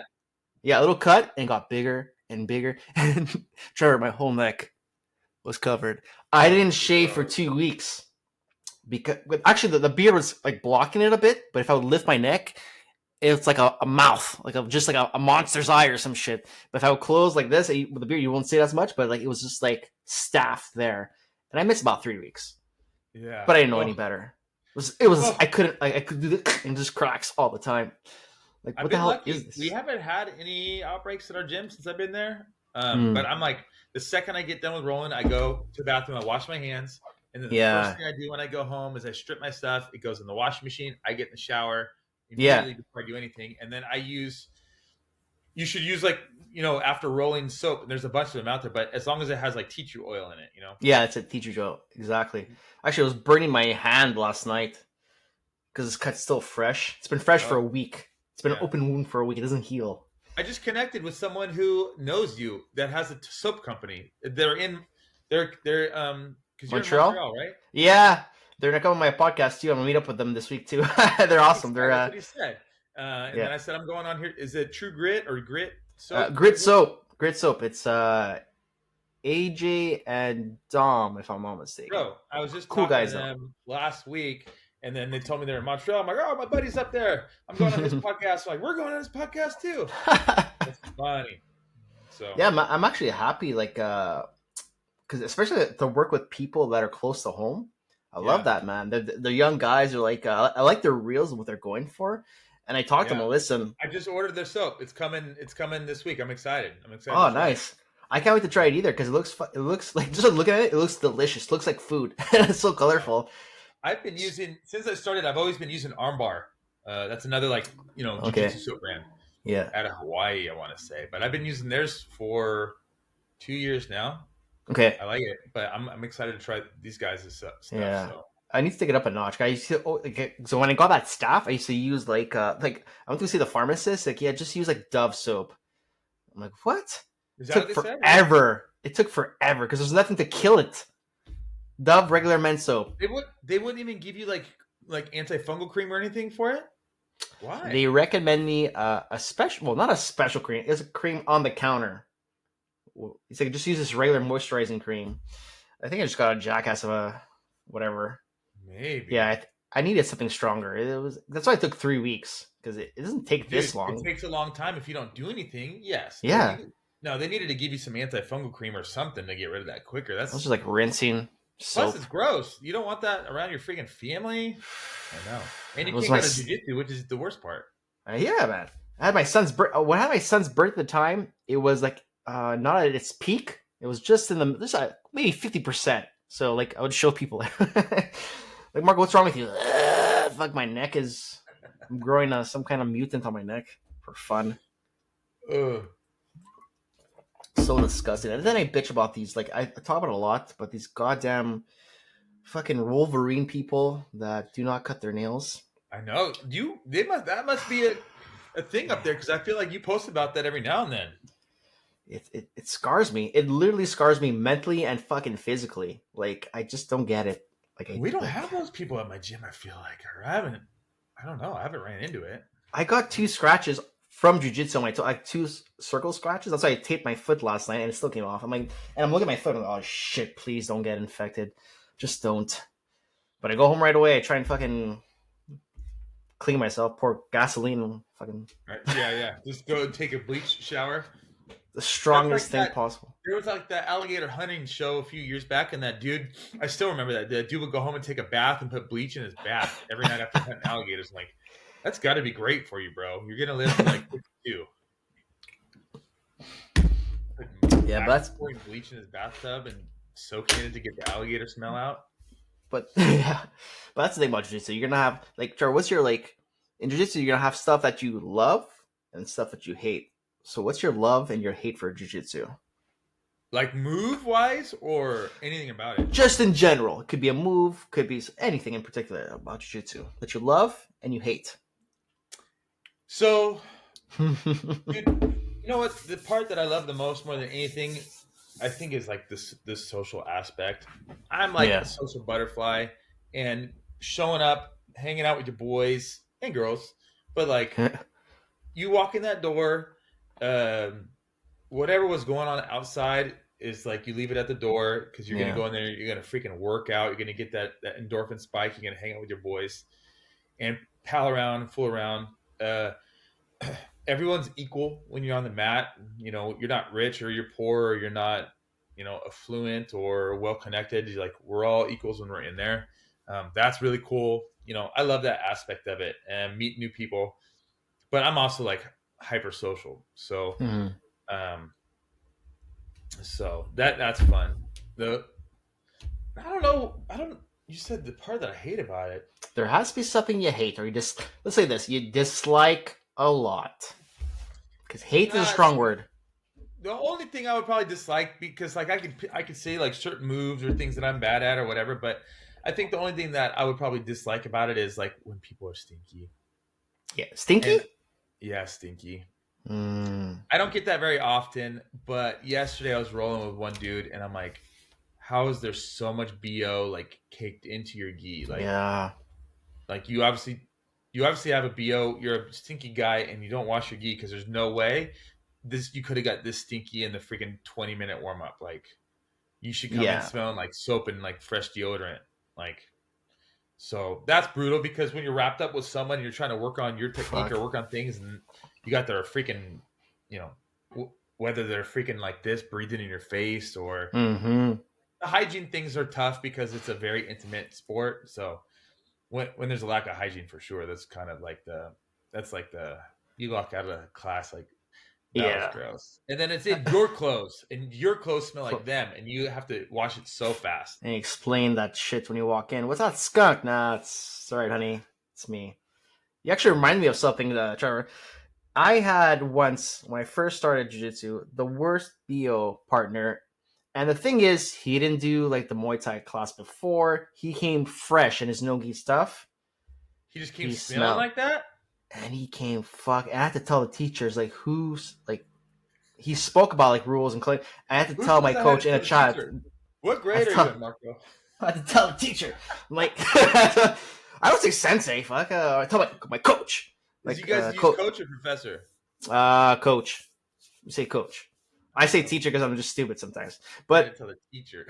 Speaker 1: yeah, a little cut, and it got bigger and bigger, and Trevor, my whole neck was covered. I didn't shave for 2 weeks because actually the beard was like blocking it a bit, but if I would lift my neck, it's like a mouth, like just like a monster's eye or some shit. But if I would close like this with the beard, you won't see it as much. But like it was just like staff there, and I missed about 3 weeks.
Speaker 2: Yeah.
Speaker 1: But I didn't know
Speaker 2: Oh,
Speaker 1: any better. It was
Speaker 2: oh.
Speaker 1: I couldn't like I could do this and just cracks all the time. Like
Speaker 2: I've
Speaker 1: what the
Speaker 2: been
Speaker 1: hell is
Speaker 2: lucky. We
Speaker 1: this?
Speaker 2: haven't had any outbreaks at our gym since I've been there. But
Speaker 1: Mm,
Speaker 2: I'm like, the second I get done with rolling, I go to the bathroom, I wash my hands, and then the first
Speaker 1: yeah,
Speaker 2: thing I do when I go home is I strip my stuff. It goes in the washing machine. I get in the shower
Speaker 1: yeah.
Speaker 2: immediately before I do anything, and then I use. You should use like after rolling soap. And there's a bunch of them out there, but as long as it has like tea tree oil in it, you know.
Speaker 1: Yeah, it's a teacher joke. Exactly. Actually, I was burning my hand last night because this cut's still fresh. It's been fresh for
Speaker 2: Oh
Speaker 1: a week. It's been an
Speaker 2: yeah.
Speaker 1: open wound for a week. It doesn't heal.
Speaker 2: I just connected with someone who knows you that has a soap company. They're because you're in
Speaker 1: Montreal?
Speaker 2: Montreal, right?
Speaker 1: Yeah. They're gonna come on my podcast too. I'm gonna meet up with them this week too. They're
Speaker 2: That's
Speaker 1: awesome. They're
Speaker 2: exciting. That's what he said. And
Speaker 1: yeah.
Speaker 2: then I said, I'm going on here. Is it True Grit or Grit Soap? What
Speaker 1: Grit
Speaker 2: is it?
Speaker 1: soap. Grit soap. It's AJ and Dom, if I'm not mistaken.
Speaker 2: Bro, I was just
Speaker 1: Cool
Speaker 2: talking to
Speaker 1: guys though.
Speaker 2: them last week, and then they told me they're in Montreal. I'm like, oh, my buddy's up there. I'm going on his podcast. I'm like, we're going on his podcast too. That's funny. So
Speaker 1: Yeah, I'm actually happy, like, because especially to work with people that are close to home. I love
Speaker 2: yeah,
Speaker 1: that, man. They're young guys. Are like, I like their reels and what they're going for. And I talked to them.
Speaker 2: yeah.
Speaker 1: Listen,
Speaker 2: I just ordered their soap. It's coming. It's coming this week. I'm excited. I'm excited
Speaker 1: oh,
Speaker 2: to try it.
Speaker 1: nice. I can't wait to try it either because it looks like just looking at it, it looks delicious. It looks like food. It's so
Speaker 2: Yeah.
Speaker 1: colorful.
Speaker 2: I've been using since I started. I've always been using Armbar. That's another like
Speaker 1: Okay.
Speaker 2: jujitsu soap brand
Speaker 1: Yeah.
Speaker 2: out of Hawaii. I want to say, but I've been using theirs for 2 years now.
Speaker 1: Okay.
Speaker 2: I like it, but I'm excited to try these guys' stuff.
Speaker 1: Yeah.
Speaker 2: So
Speaker 1: I need to take it up a notch. I used to so when I got that staff, I used to use like I went to see the pharmacist. Like, yeah, just use like Dove soap. I'm like, what?
Speaker 2: is
Speaker 1: It
Speaker 2: that what
Speaker 1: took
Speaker 2: they said? Really?
Speaker 1: forever. It took forever because there's nothing to kill it. Dove regular men's soap.
Speaker 2: They wouldn't even give you like antifungal cream or anything for it. Why?
Speaker 1: They recommend me a special, well, not a special cream. It's a cream on the counter. It's like just use this regular moisturizing cream. I think I just got a jackass of a whatever. Yeah,
Speaker 2: Maybe.
Speaker 1: I needed something stronger. It was that's why it took 3 weeks because it doesn't take
Speaker 2: Dude,
Speaker 1: this
Speaker 2: it
Speaker 1: long.
Speaker 2: takes a long time if you don't do anything. Yes, but
Speaker 1: Yeah,
Speaker 2: no, they needed to give you some antifungal cream or something to get rid of that quicker.
Speaker 1: I was
Speaker 2: That's
Speaker 1: just like rinsing
Speaker 2: plus
Speaker 1: soap.
Speaker 2: it's gross. You don't want that around your freaking family. I know, and
Speaker 1: It
Speaker 2: you
Speaker 1: was
Speaker 2: can't
Speaker 1: my
Speaker 2: go to jujitsu, which is the worst part.
Speaker 1: yeah, man. I had my son's birth. When I had my son's birth at the time, it was like not at its peak. It was just in the this maybe 50%. So like I would show people like Marco, what's wrong with you? Fuck, my neck is. I'm growing some kind of mutant on my neck for fun.
Speaker 2: Ugh.
Speaker 1: So disgusting. And then I bitch about these. Like I talk about it a lot, but these goddamn fucking Wolverine people that do not cut their nails.
Speaker 2: I know you. That must be a thing up there because I feel like you post about that every now and then.
Speaker 1: It scars me. It literally scars me mentally and fucking physically. Like I just don't get it. Like
Speaker 2: We don't have those people at my gym. I feel like, or I haven't. I don't know. I haven't ran into it.
Speaker 1: I got 2 scratches from jujitsu on my toe, like 2 circle scratches. That's why I taped my foot last night and it still came off. I'm like, and I'm looking at my foot. I'm like, oh shit! Please don't get infected. Just don't. But I go home right away. I try and fucking clean myself, pour gasoline, and fucking
Speaker 2: Right. Yeah. Just go and take a bleach shower.
Speaker 1: the
Speaker 2: That's like
Speaker 1: strongest thing
Speaker 2: that.
Speaker 1: possible.
Speaker 2: There was like that alligator hunting show a few years back, and that dude, I still remember that. The dude would go home and take a bath and put bleach in his bath every night after hunting alligators. I'm like, that's got to be great for you, bro. You're gonna live to like 52.
Speaker 1: Yeah, but that's
Speaker 2: pouring bleach in his bathtub and soaking it to get the alligator smell out.
Speaker 1: but yeah, but that's the thing about jiu-jitsu. You're gonna have like, Trevor, what's your like in jiu-jitsu? You're gonna have stuff that you love and stuff that you hate. So what's your love and your hate for jiu-jitsu?
Speaker 2: Like move wise or anything about it?
Speaker 1: Just in general, it could be a move, could be anything in particular about jiu-jitsu that you love and you hate.
Speaker 2: So, dude, you know what? The part that I love the most, more than anything, I think is like this social aspect. I'm like a social butterfly, and showing up, hanging out with your boys and girls. But like, you walk in that door, whatever was going on outside is like you leave it at the door because you're gonna go in there, you're gonna freaking work out, you're gonna get that endorphin spike, you're gonna hang out with your boys and pal around and fool around. Everyone's equal when you're on the mat. You know, you're not rich or you're poor or you're not, you know, affluent or well connected. You're like, we're all equals when we're in there. That's really cool. You know, I love that aspect of it and meet new people. But I'm also like hyper social, so so that's fun. I don't know. You said the part that I hate about it.
Speaker 1: There has to be something you hate, or you just let's say this: you dislike a lot. Because hate is a strong word.
Speaker 2: The only thing I would probably dislike, because like I could say like certain moves or things that I'm bad at or whatever, but I think the only thing that I would probably dislike about it is like when people are stinky.
Speaker 1: Yeah, stinky.
Speaker 2: Yeah, stinky. I don't get that very often, but yesterday I was rolling with one dude, and I'm like, how is there so much BO like caked into your gi? Like, like you obviously have a BO. You're a stinky guy, and you don't wash your gi because there's no way you could have got this stinky in the freaking 20-minute warm up. Like, you should come in smelling like soap and like fresh deodorant. Like, so that's brutal because when you're wrapped up with someone, you're trying to work on your technique or work on things, and you got their freaking, you know, whether they're freaking like this, breathing in your face, or the hygiene things are tough because it's a very intimate sport. So when there's a lack of hygiene, for sure, that's kind of like you walk out of the class like, that was gross. And then it's in your clothes, and your clothes smell like them, and you have to wash it so fast.
Speaker 1: And explain that shit when you walk in. What's that skunk? Nah, it's all right, honey. It's me. You actually remind me of something, Trevor. I had once, when I first started jiu-jitsu, the worst BO partner. And the thing is, he didn't do like the Muay Thai class before. He came fresh in his no-gi stuff.
Speaker 2: He just came smelling like that?
Speaker 1: And he came I had to tell the teachers like he spoke about like rules and claim. I had to tell my coach in a chat.
Speaker 2: What grade are you in, Marco?
Speaker 1: I had to tell the teacher. I'm like, I don't say sensei. Fuck. I tell my coach. Like,
Speaker 2: you guys use coach or professor?
Speaker 1: Coach. You say coach. I say teacher because I'm just stupid sometimes. But
Speaker 2: tell the teacher.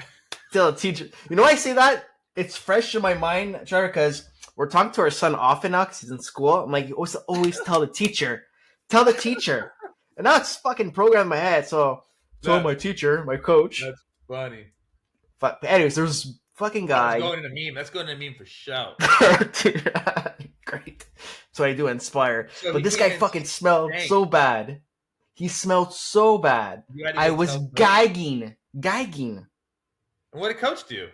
Speaker 1: Tell the teacher. You know why I say that? It's fresh in my mind, Trevor, because we're talking to our son often now because he's in school. I'm like, you always tell the teacher. Tell the teacher. And now it's fucking programmed in my head. So tell my teacher, my coach.
Speaker 2: That's funny.
Speaker 1: But anyways, there's this fucking guy.
Speaker 2: That's going in a meme. That's going in a meme for sure.
Speaker 1: Great. That's what I do, Inspire. So but this guy fucking smelled so bad. He smelled so bad. I was gagging. And
Speaker 2: what did coach do?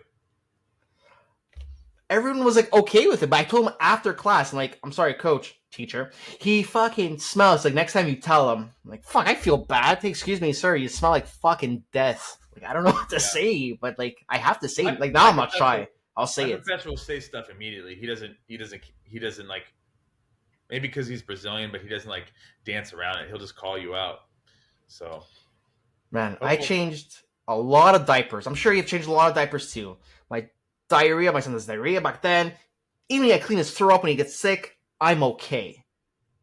Speaker 1: Everyone was like okay with it, but I told him after class, I'm like, I'm sorry, coach, teacher. He fucking smells. Like, next time you tell him, I'm like, fuck, I feel bad. Excuse me, sir, you smell like fucking death. Like, I don't know what to say, but like, I have to say it. Like, now I'm not shy. I'll say it.
Speaker 2: Professor will say stuff immediately. He doesn't like, maybe because he's Brazilian, but he doesn't like dance around it. He'll just call you out. So,
Speaker 1: man, I changed a lot of diapers. I'm sure you've changed a lot of diapers too. My son has diarrhea back then. Even if I clean his throat up when he gets sick, I'm okay.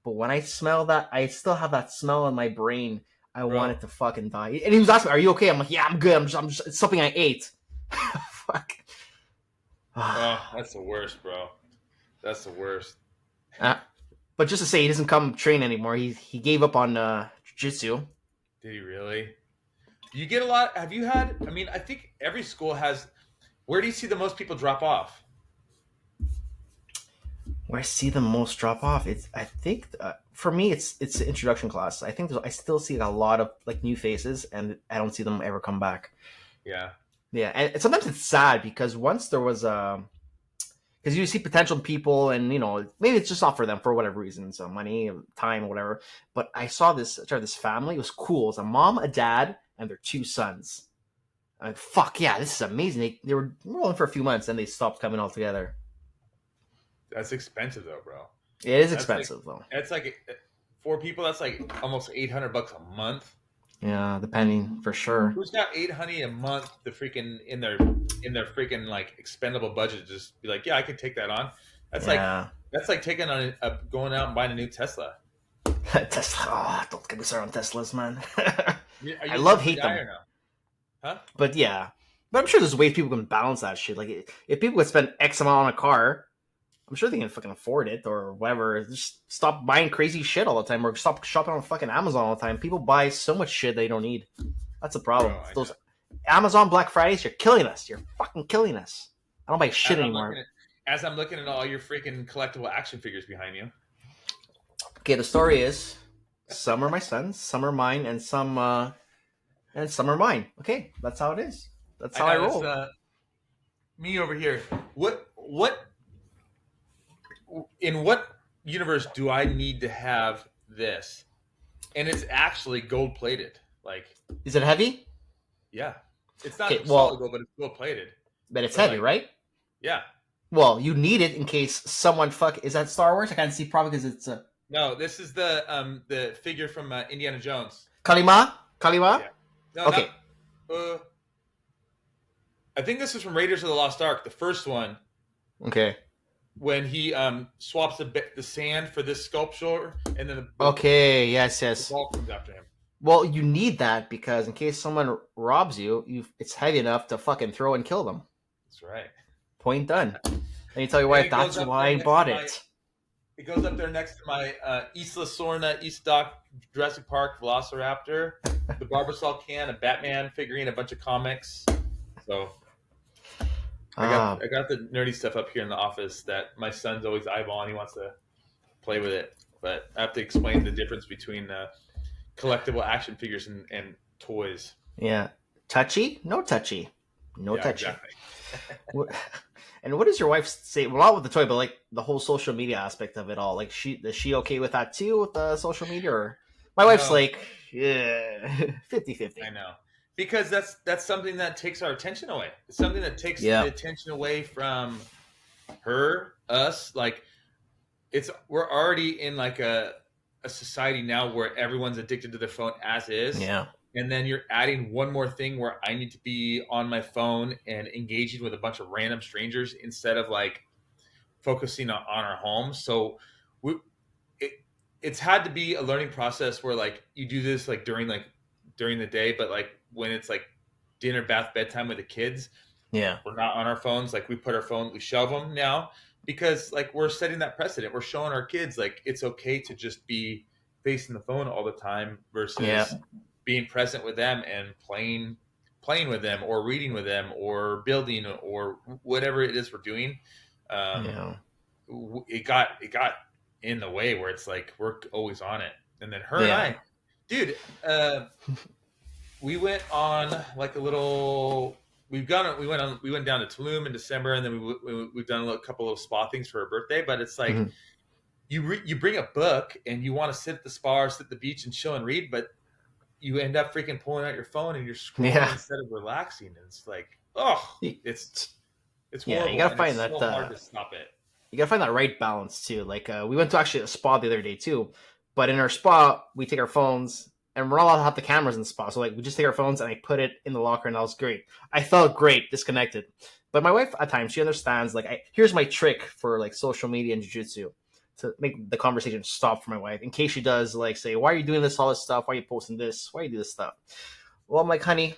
Speaker 1: But when I smell that, I still have that smell in my brain. I want it to fucking die. And he was asking me, "Are you okay?" I'm like, "Yeah, I'm good. I'm just it's something I ate." Fuck.
Speaker 2: Oh, that's the worst, bro. That's the worst.
Speaker 1: Uh, but just to say, he doesn't come train anymore. He gave up on jiu-jitsu.
Speaker 2: Did he really? You get a lot. Have you had? I mean, I think every school has. Where do you see the most people drop off?
Speaker 1: Where I see the most drop off, it's I think for me it's the introduction class. I think I still see a lot of like new faces, and I don't see them ever come back.
Speaker 2: Yeah.
Speaker 1: Yeah, and sometimes it's sad because once there was because you see potential people, and maybe it's just not for them for whatever reason, so money, time, whatever. But I saw this family. It was cool. It's a mom, a dad, and their two sons. I'm like, fuck yeah, this is amazing. They were rolling for a few months, and they stopped coming altogether.
Speaker 2: That's expensive though, bro.
Speaker 1: It is
Speaker 2: That's like
Speaker 1: expensive though.
Speaker 2: that's like 4 people. That's like almost $800 a month.
Speaker 1: Yeah, depending for sure.
Speaker 2: Who's got 800 a month to freaking in their freaking like expendable budget? To just be like, yeah, I could take that on. That's
Speaker 1: Yeah.
Speaker 2: like taking on going out and buying a new Tesla.
Speaker 1: Tesla. Oh, don't get me started on Teslas, man.
Speaker 2: Are
Speaker 1: I
Speaker 2: you a
Speaker 1: love
Speaker 2: Tesla
Speaker 1: hate
Speaker 2: guy
Speaker 1: them,
Speaker 2: or no? Huh?
Speaker 1: but yeah. But I'm sure there's ways people can balance that shit. Like if people would spend X amount on a car, I'm sure they can fucking afford it or whatever. Just stop buying crazy shit all the time, or stop shopping on fucking Amazon all the time. People buy so much shit they don't need. That's a problem.
Speaker 2: Bro, I
Speaker 1: Those
Speaker 2: know.
Speaker 1: Amazon Black Fridays, you're killing us. You're fucking killing us. I don't buy shit
Speaker 2: As I'm
Speaker 1: anymore.
Speaker 2: looking at as I'm looking at all your freaking collectible action figures behind you.
Speaker 1: Okay, the story is some are my sons, some are mine, and some are mine. Okay, that's how it is. That's how I
Speaker 2: know
Speaker 1: roll.
Speaker 2: it's me over here. What in what universe do I need to have this? And it's actually gold plated. Like,
Speaker 1: Is it heavy?
Speaker 2: yeah, it's not
Speaker 1: Okay,
Speaker 2: solid
Speaker 1: well,
Speaker 2: gold, but it's gold plated.
Speaker 1: but it's
Speaker 2: But
Speaker 1: heavy,
Speaker 2: like,
Speaker 1: right?
Speaker 2: yeah,
Speaker 1: Well, you need it in case someone fuck. Is that Star Wars? I can't see probably because it's
Speaker 2: no, this is the figure from Indiana Jones.
Speaker 1: Kalima. Kalima.
Speaker 2: Yeah, no,
Speaker 1: Okay.
Speaker 2: not. I think this is from Raiders of the Lost Ark, the first one,
Speaker 1: Okay.
Speaker 2: when he swaps the sand for this sculpture, and then
Speaker 1: Okay. Yes.
Speaker 2: the
Speaker 1: Yes.
Speaker 2: ball comes after him.
Speaker 1: Well, you need that because in case someone robs you, it's heavy enough to fucking throw and kill them.
Speaker 2: That's right.
Speaker 1: Point done. And you tell your
Speaker 2: And
Speaker 1: wife
Speaker 2: it goes
Speaker 1: that's
Speaker 2: up
Speaker 1: why
Speaker 2: there
Speaker 1: I
Speaker 2: next
Speaker 1: bought
Speaker 2: to
Speaker 1: it.
Speaker 2: It goes up there next to my Isla Sorna, East Dock, Jurassic Park, Velociraptor, the Barbasol can, a Batman figurine, a bunch of comics. So
Speaker 1: Ah,
Speaker 2: I got the nerdy stuff up here in the office that my son's always eyeballing. He wants to play with it, but I have to explain the difference between collectible action figures and toys.
Speaker 1: yeah. Touchy? No touchy. No
Speaker 2: Yeah,
Speaker 1: touchy.
Speaker 2: exactly.
Speaker 1: And what does your wife say? Well, not with the toy, but like the whole social media aspect of it all. Like, is she okay with that too, with the social media? Or my wife's
Speaker 2: No,
Speaker 1: like, yeah, 50-50.
Speaker 2: I know. Because that's something that takes our attention away. It's something that takes
Speaker 1: Yeah.
Speaker 2: the attention away from her, us. Like we're already in like a society now where everyone's addicted to their phone as is.
Speaker 1: Yeah.
Speaker 2: And then you're adding one more thing where I need to be on my phone and engaging with a bunch of random strangers instead of like focusing on our home. So it's had to be a learning process where like you do this like during the day, but like when it's like dinner, bath, bedtime with the kids,
Speaker 1: Yeah.
Speaker 2: we're not on our phones. Like we shove them now because like we're setting that precedent. We're showing our kids like it's okay to just be facing the phone all the time versus
Speaker 1: Yeah.
Speaker 2: being present with them and playing with them or reading with them or building or whatever it is we're doing.
Speaker 1: Yeah.
Speaker 2: It got in the way where it's like we're always on it. And then her
Speaker 1: Yeah.
Speaker 2: and I, dude, we went on like a little. We went down to Tulum in December, and then we've done a couple of spa things for her birthday. But it's like
Speaker 1: Mhm.
Speaker 2: you bring a book and you want to sit at the spa or sit at the beach and chill and read, but you end up freaking pulling out your phone and you're scrolling
Speaker 1: Yeah.
Speaker 2: instead of relaxing. And it's like, oh, it's
Speaker 1: Yeah,
Speaker 2: horrible.
Speaker 1: you gotta
Speaker 2: and
Speaker 1: find
Speaker 2: it's
Speaker 1: that,
Speaker 2: so hard to stop it.
Speaker 1: You gotta find that right balance too. Like we went to actually a spa the other day too, but in our spa we take our phones and we're not allowed to have the cameras in the spa. So like we just take our phones and I put it in the locker and that was great. I felt great, disconnected. But my wife at times she understands. Like here's my trick for like social media and jiu-jitsu to make the conversation stop for my wife in case she does like say, why are you doing this, all this stuff? Why are you posting this? Why are you do this stuff? Well, I'm like, honey,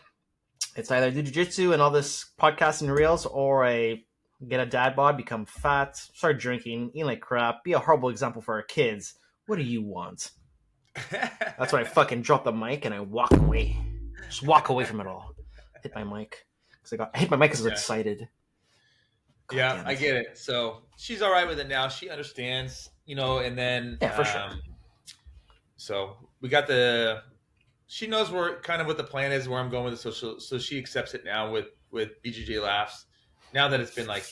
Speaker 1: it's either do jiu-jitsu and all this podcasting reels or I get a dad bod, become fat, start drinking, eating like crap, be a horrible example for our kids. What do you want? That's when I fucking drop the mic and I walk away. Just walk away from it all. Hit my mic. I hit my mic because I was excited. God
Speaker 2: yeah, I get it. So she's all right with it now. She understands, and then
Speaker 1: yeah, for sure.
Speaker 2: So we got she knows where kind of what the plan is, where I'm going with it. So she accepts it now with BJJ Laughs. Now that it's been like,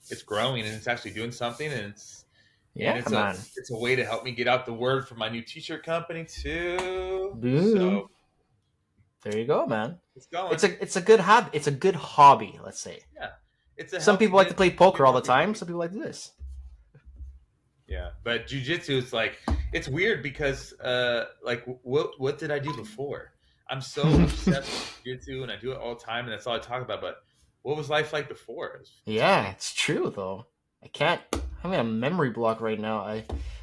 Speaker 2: it's growing and it's actually doing something, and it's a way to help me get out the word for my new t-shirt company too.
Speaker 1: Boom.
Speaker 2: So
Speaker 1: there you go, man.
Speaker 2: It's going.
Speaker 1: It's a good hobby. It's a good hobby, let's say.
Speaker 2: Yeah.
Speaker 1: Some people like to play poker all the time. Some people like this.
Speaker 2: Yeah, but jiu-jitsu is like, it's weird because like what did I do before? I'm so obsessed with jiu-jitsu and I do it all the time and that's all I talk about, but what was life like before?
Speaker 1: Yeah, it's true though. I'm having a memory block right now.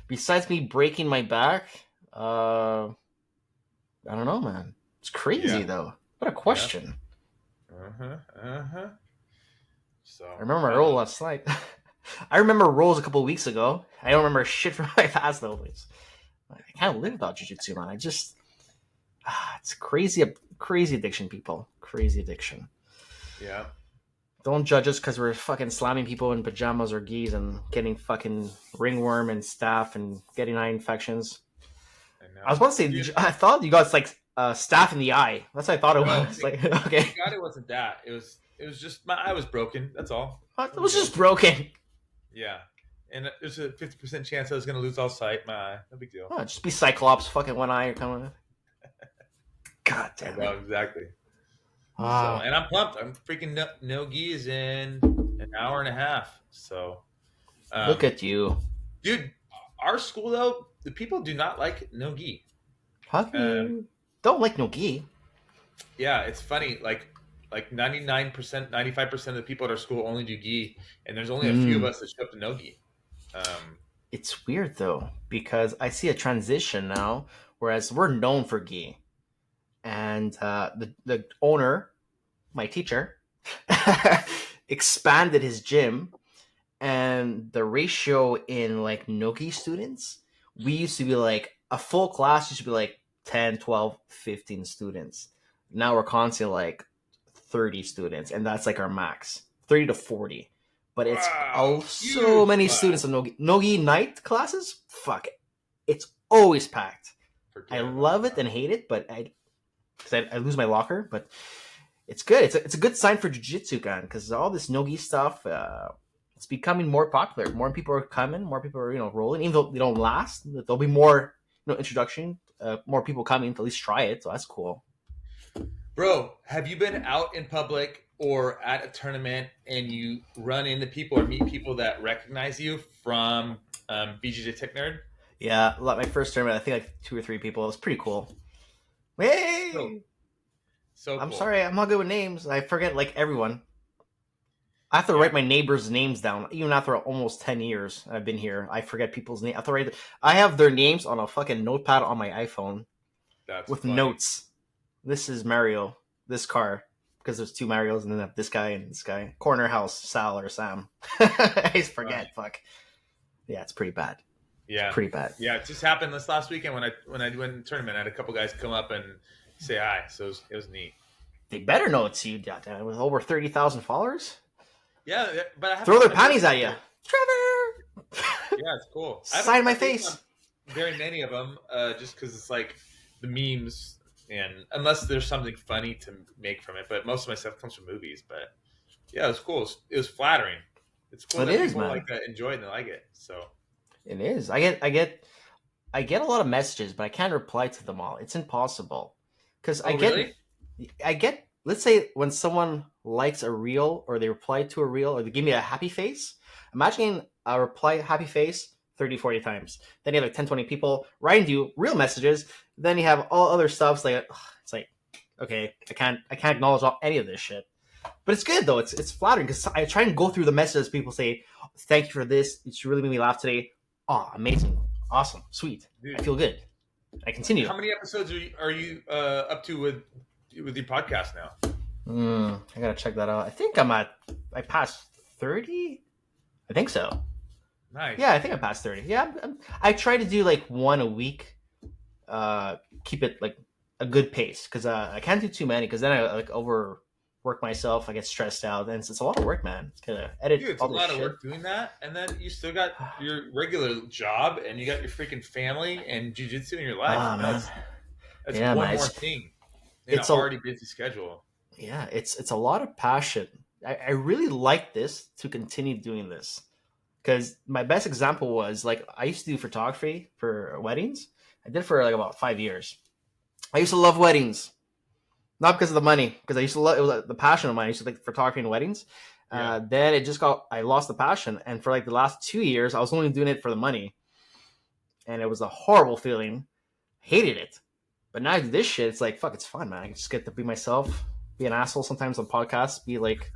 Speaker 1: Besides me breaking my back, I don't know, man. It's crazy though. What a question.
Speaker 2: So
Speaker 1: I remember my roll last night. I remember rolls a couple of weeks ago. I don't remember shit from my past though. I can't live without jiu-jitsu, man. It's crazy addiction, people. Crazy addiction.
Speaker 2: Yeah.
Speaker 1: Don't judge us because we're fucking slamming people in pajamas or gis and getting fucking ringworm and staph and getting eye infections. I was about to say, I thought you got like staph in the eye. That's what I thought it was. Like, okay.
Speaker 2: Thank God it wasn't that. It was just my eye was broken. That's all.
Speaker 1: It was just broken.
Speaker 2: Yeah. And there's a 50% chance I was going to lose all sight. My eye. No big deal.
Speaker 1: Oh, just be Cyclops. Fucking one eye or coming. God damn it.
Speaker 2: No, exactly.
Speaker 1: Wow.
Speaker 2: So, and I'm pumped. I'm freaking no gis in an hour and a half. So
Speaker 1: look at you.
Speaker 2: Dude, our school, though, the people do not like no gi.
Speaker 1: How you don't like no gi?
Speaker 2: Yeah, it's funny. Like 99%, 95% of the people at our school only do gi, and there's only a few of us that show up to no gi.
Speaker 1: It's weird though, because I see a transition now, whereas we're known for gi, and the owner, my teacher, expanded his gym, and the ratio in like no gi students, we used to be like a full class used to be like 10, 12, 15 students. Now we're constantly like 30 students, and that's like our max, 30 to 40. But it's so many students in no-gi night classes. Fuck it. It's always packed. I love it and hate it, but I lose my locker, but it's good. It's a good sign for jiu-jitsu, gan, because all this no-gi stuff, it's becoming more popular. More people are coming, more people are, rolling, even though they don't last. There'll be more, introduction, more people coming to at least try it, so that's cool.
Speaker 2: Bro, have you been out in public or at a tournament and you run into people or meet people that recognize you from BJJ Tech Nerd?
Speaker 1: Yeah, my first tournament, I think like 2 or 3 people. It was pretty cool. Hey!
Speaker 2: So cool.
Speaker 1: I'm sorry, I'm not good with names. I forget like everyone. I have to write my neighbors' names down, even after almost 10 years I've been here. I forget people's names. I have their names on a fucking notepad on my iPhone.
Speaker 2: That's
Speaker 1: with
Speaker 2: funny.
Speaker 1: Notes. This is Mario. This car. Because there's 2 Marios and then I have this guy and this guy. Corner house, Sal or Sam. I just forget. Right. Fuck. Yeah, it's pretty bad.
Speaker 2: Yeah.
Speaker 1: It's pretty bad.
Speaker 2: Yeah, it just happened this last weekend when I went to the tournament. I had a couple guys come up and say hi. So it was neat.
Speaker 1: They better know it's you, with over 30,000 followers.
Speaker 2: Yeah, but I have
Speaker 1: throw their panties at you. Trevor!
Speaker 2: Yeah, it's cool.
Speaker 1: Sign my face.
Speaker 2: Very many of them, just because it's like the memes, and unless there's something funny to make from it. But most of my stuff comes from movies. But yeah, it was cool. It was flattering. It's cool that people like enjoy it and they like it. So
Speaker 1: it is. I get a lot of messages, but I can't reply to them all. It's impossible because I get. Let's say when someone likes a reel or they reply to a reel or they give me a happy face. Imagine I reply happy face 30, 40 times. Then you have like 10, 20 people writing you real messages. Then you have all other stuff. It's like, okay, I can't acknowledge any of this shit. But it's good though. It's flattering because I try and go through the messages. People say, thank you for this. It's really made me laugh today. Oh, amazing. Awesome. Sweet. Dude. I feel good. I continue.
Speaker 2: How many episodes are you up to with your podcast now?
Speaker 1: I gotta check that out. I think I passed 30. I think so.
Speaker 2: Nice.
Speaker 1: Yeah, I think I passed 30. Yeah, I try to do like one a week. Keep it like a good pace because I can't do too many because then I like overwork myself. I get stressed out, and it's a lot of work, man. It's gonna edit
Speaker 2: Dude, it's a
Speaker 1: all this
Speaker 2: lot of
Speaker 1: shit.
Speaker 2: work doing that, and then you still got your regular job, and you got your freaking family and jujitsu in your life.
Speaker 1: Ah, man.
Speaker 2: That's
Speaker 1: Yeah,
Speaker 2: one
Speaker 1: man.
Speaker 2: more thing in an
Speaker 1: It's
Speaker 2: already busy schedule.
Speaker 1: Yeah, it's a lot of passion. I really like this to continue doing this because my best example was like I used to do photography for weddings. I did for like about 5 years. I used to love weddings, not because of the money, because I used to love it was like, the passion of mine. I used to like photography and weddings.
Speaker 2: Yeah.
Speaker 1: Then it just got I lost the passion, and for like the last 2 years, I was only doing it for the money, and it was a horrible feeling. Hated it. But now I do this shit. It's like fuck. It's fun, man. I just get to be myself, be an asshole sometimes on podcasts, be like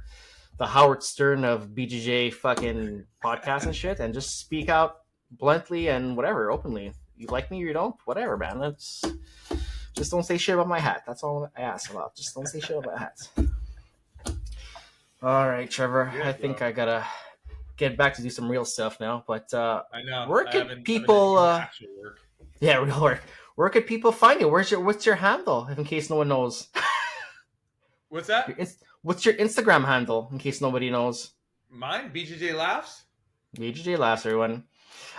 Speaker 1: the Howard Stern of BJJ fucking podcasts and shit, and just speak out bluntly and whatever openly. You like me or you don't, whatever, man. That's just don't say shit about my hat. That's all I ask about. Just don't say shit about my hat. All right, Trevor.
Speaker 2: Yeah,
Speaker 1: I think I gotta get back to do some real stuff now. But
Speaker 2: I know.
Speaker 1: where
Speaker 2: I
Speaker 1: can
Speaker 2: haven't
Speaker 1: people?
Speaker 2: done any actual work.
Speaker 1: Yeah, real work. Where can people find you? What's your handle? In case no one knows.
Speaker 2: What's that?
Speaker 1: What's your Instagram handle? In case nobody knows.
Speaker 2: Mine? BJJ Laughs?
Speaker 1: BJJ Laughs, everyone.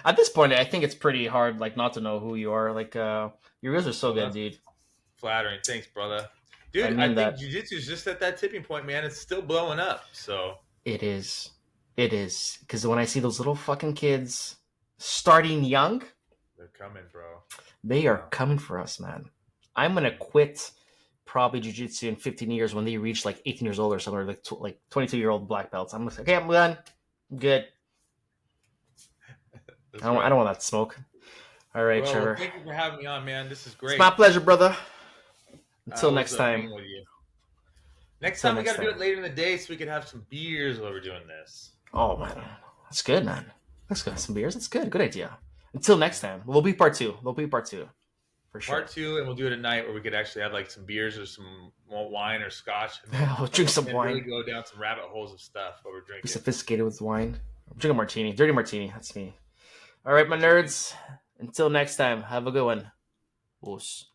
Speaker 1: At this point, I think it's pretty hard, like, not to know who you are. Like, your reels are so good, dude.
Speaker 2: Flattering. Thanks, brother. Dude,
Speaker 1: I
Speaker 2: think
Speaker 1: that
Speaker 2: jiu-jitsu is just at that tipping point, man. It's still blowing up, so.
Speaker 1: it is. It is. Because when I see those little fucking kids starting young,
Speaker 2: They're coming, bro.
Speaker 1: they are coming for us, man. I'm going to quit probably jiu-jitsu in 15 years when they reach like 18 years old or something, or like 22-year-old black belts. I'm like, okay, I'm done. I'm good. I don't want that smoke. All right,
Speaker 2: well,
Speaker 1: Trevor.
Speaker 2: Thank you for having me on, man. This is great.
Speaker 1: It's my pleasure, brother. Until next time.
Speaker 2: Next time we got to do it later in the day so we can have some beers while we're doing this.
Speaker 1: Oh, man. That's good, man. Let's go have some beers. That's good. Good idea. Until next time. There'll be part two. For sure.
Speaker 2: Part 2, and we'll do it at night where we could actually have like some beers or some wine or scotch.
Speaker 1: We'll drink some wine.
Speaker 2: Really go down some rabbit holes of stuff while we're drinking.
Speaker 1: Be sophisticated with wine. I'm drinking a martini. Dirty martini. That's me. All right, my nerds. Until next time. Have a good one. Oos.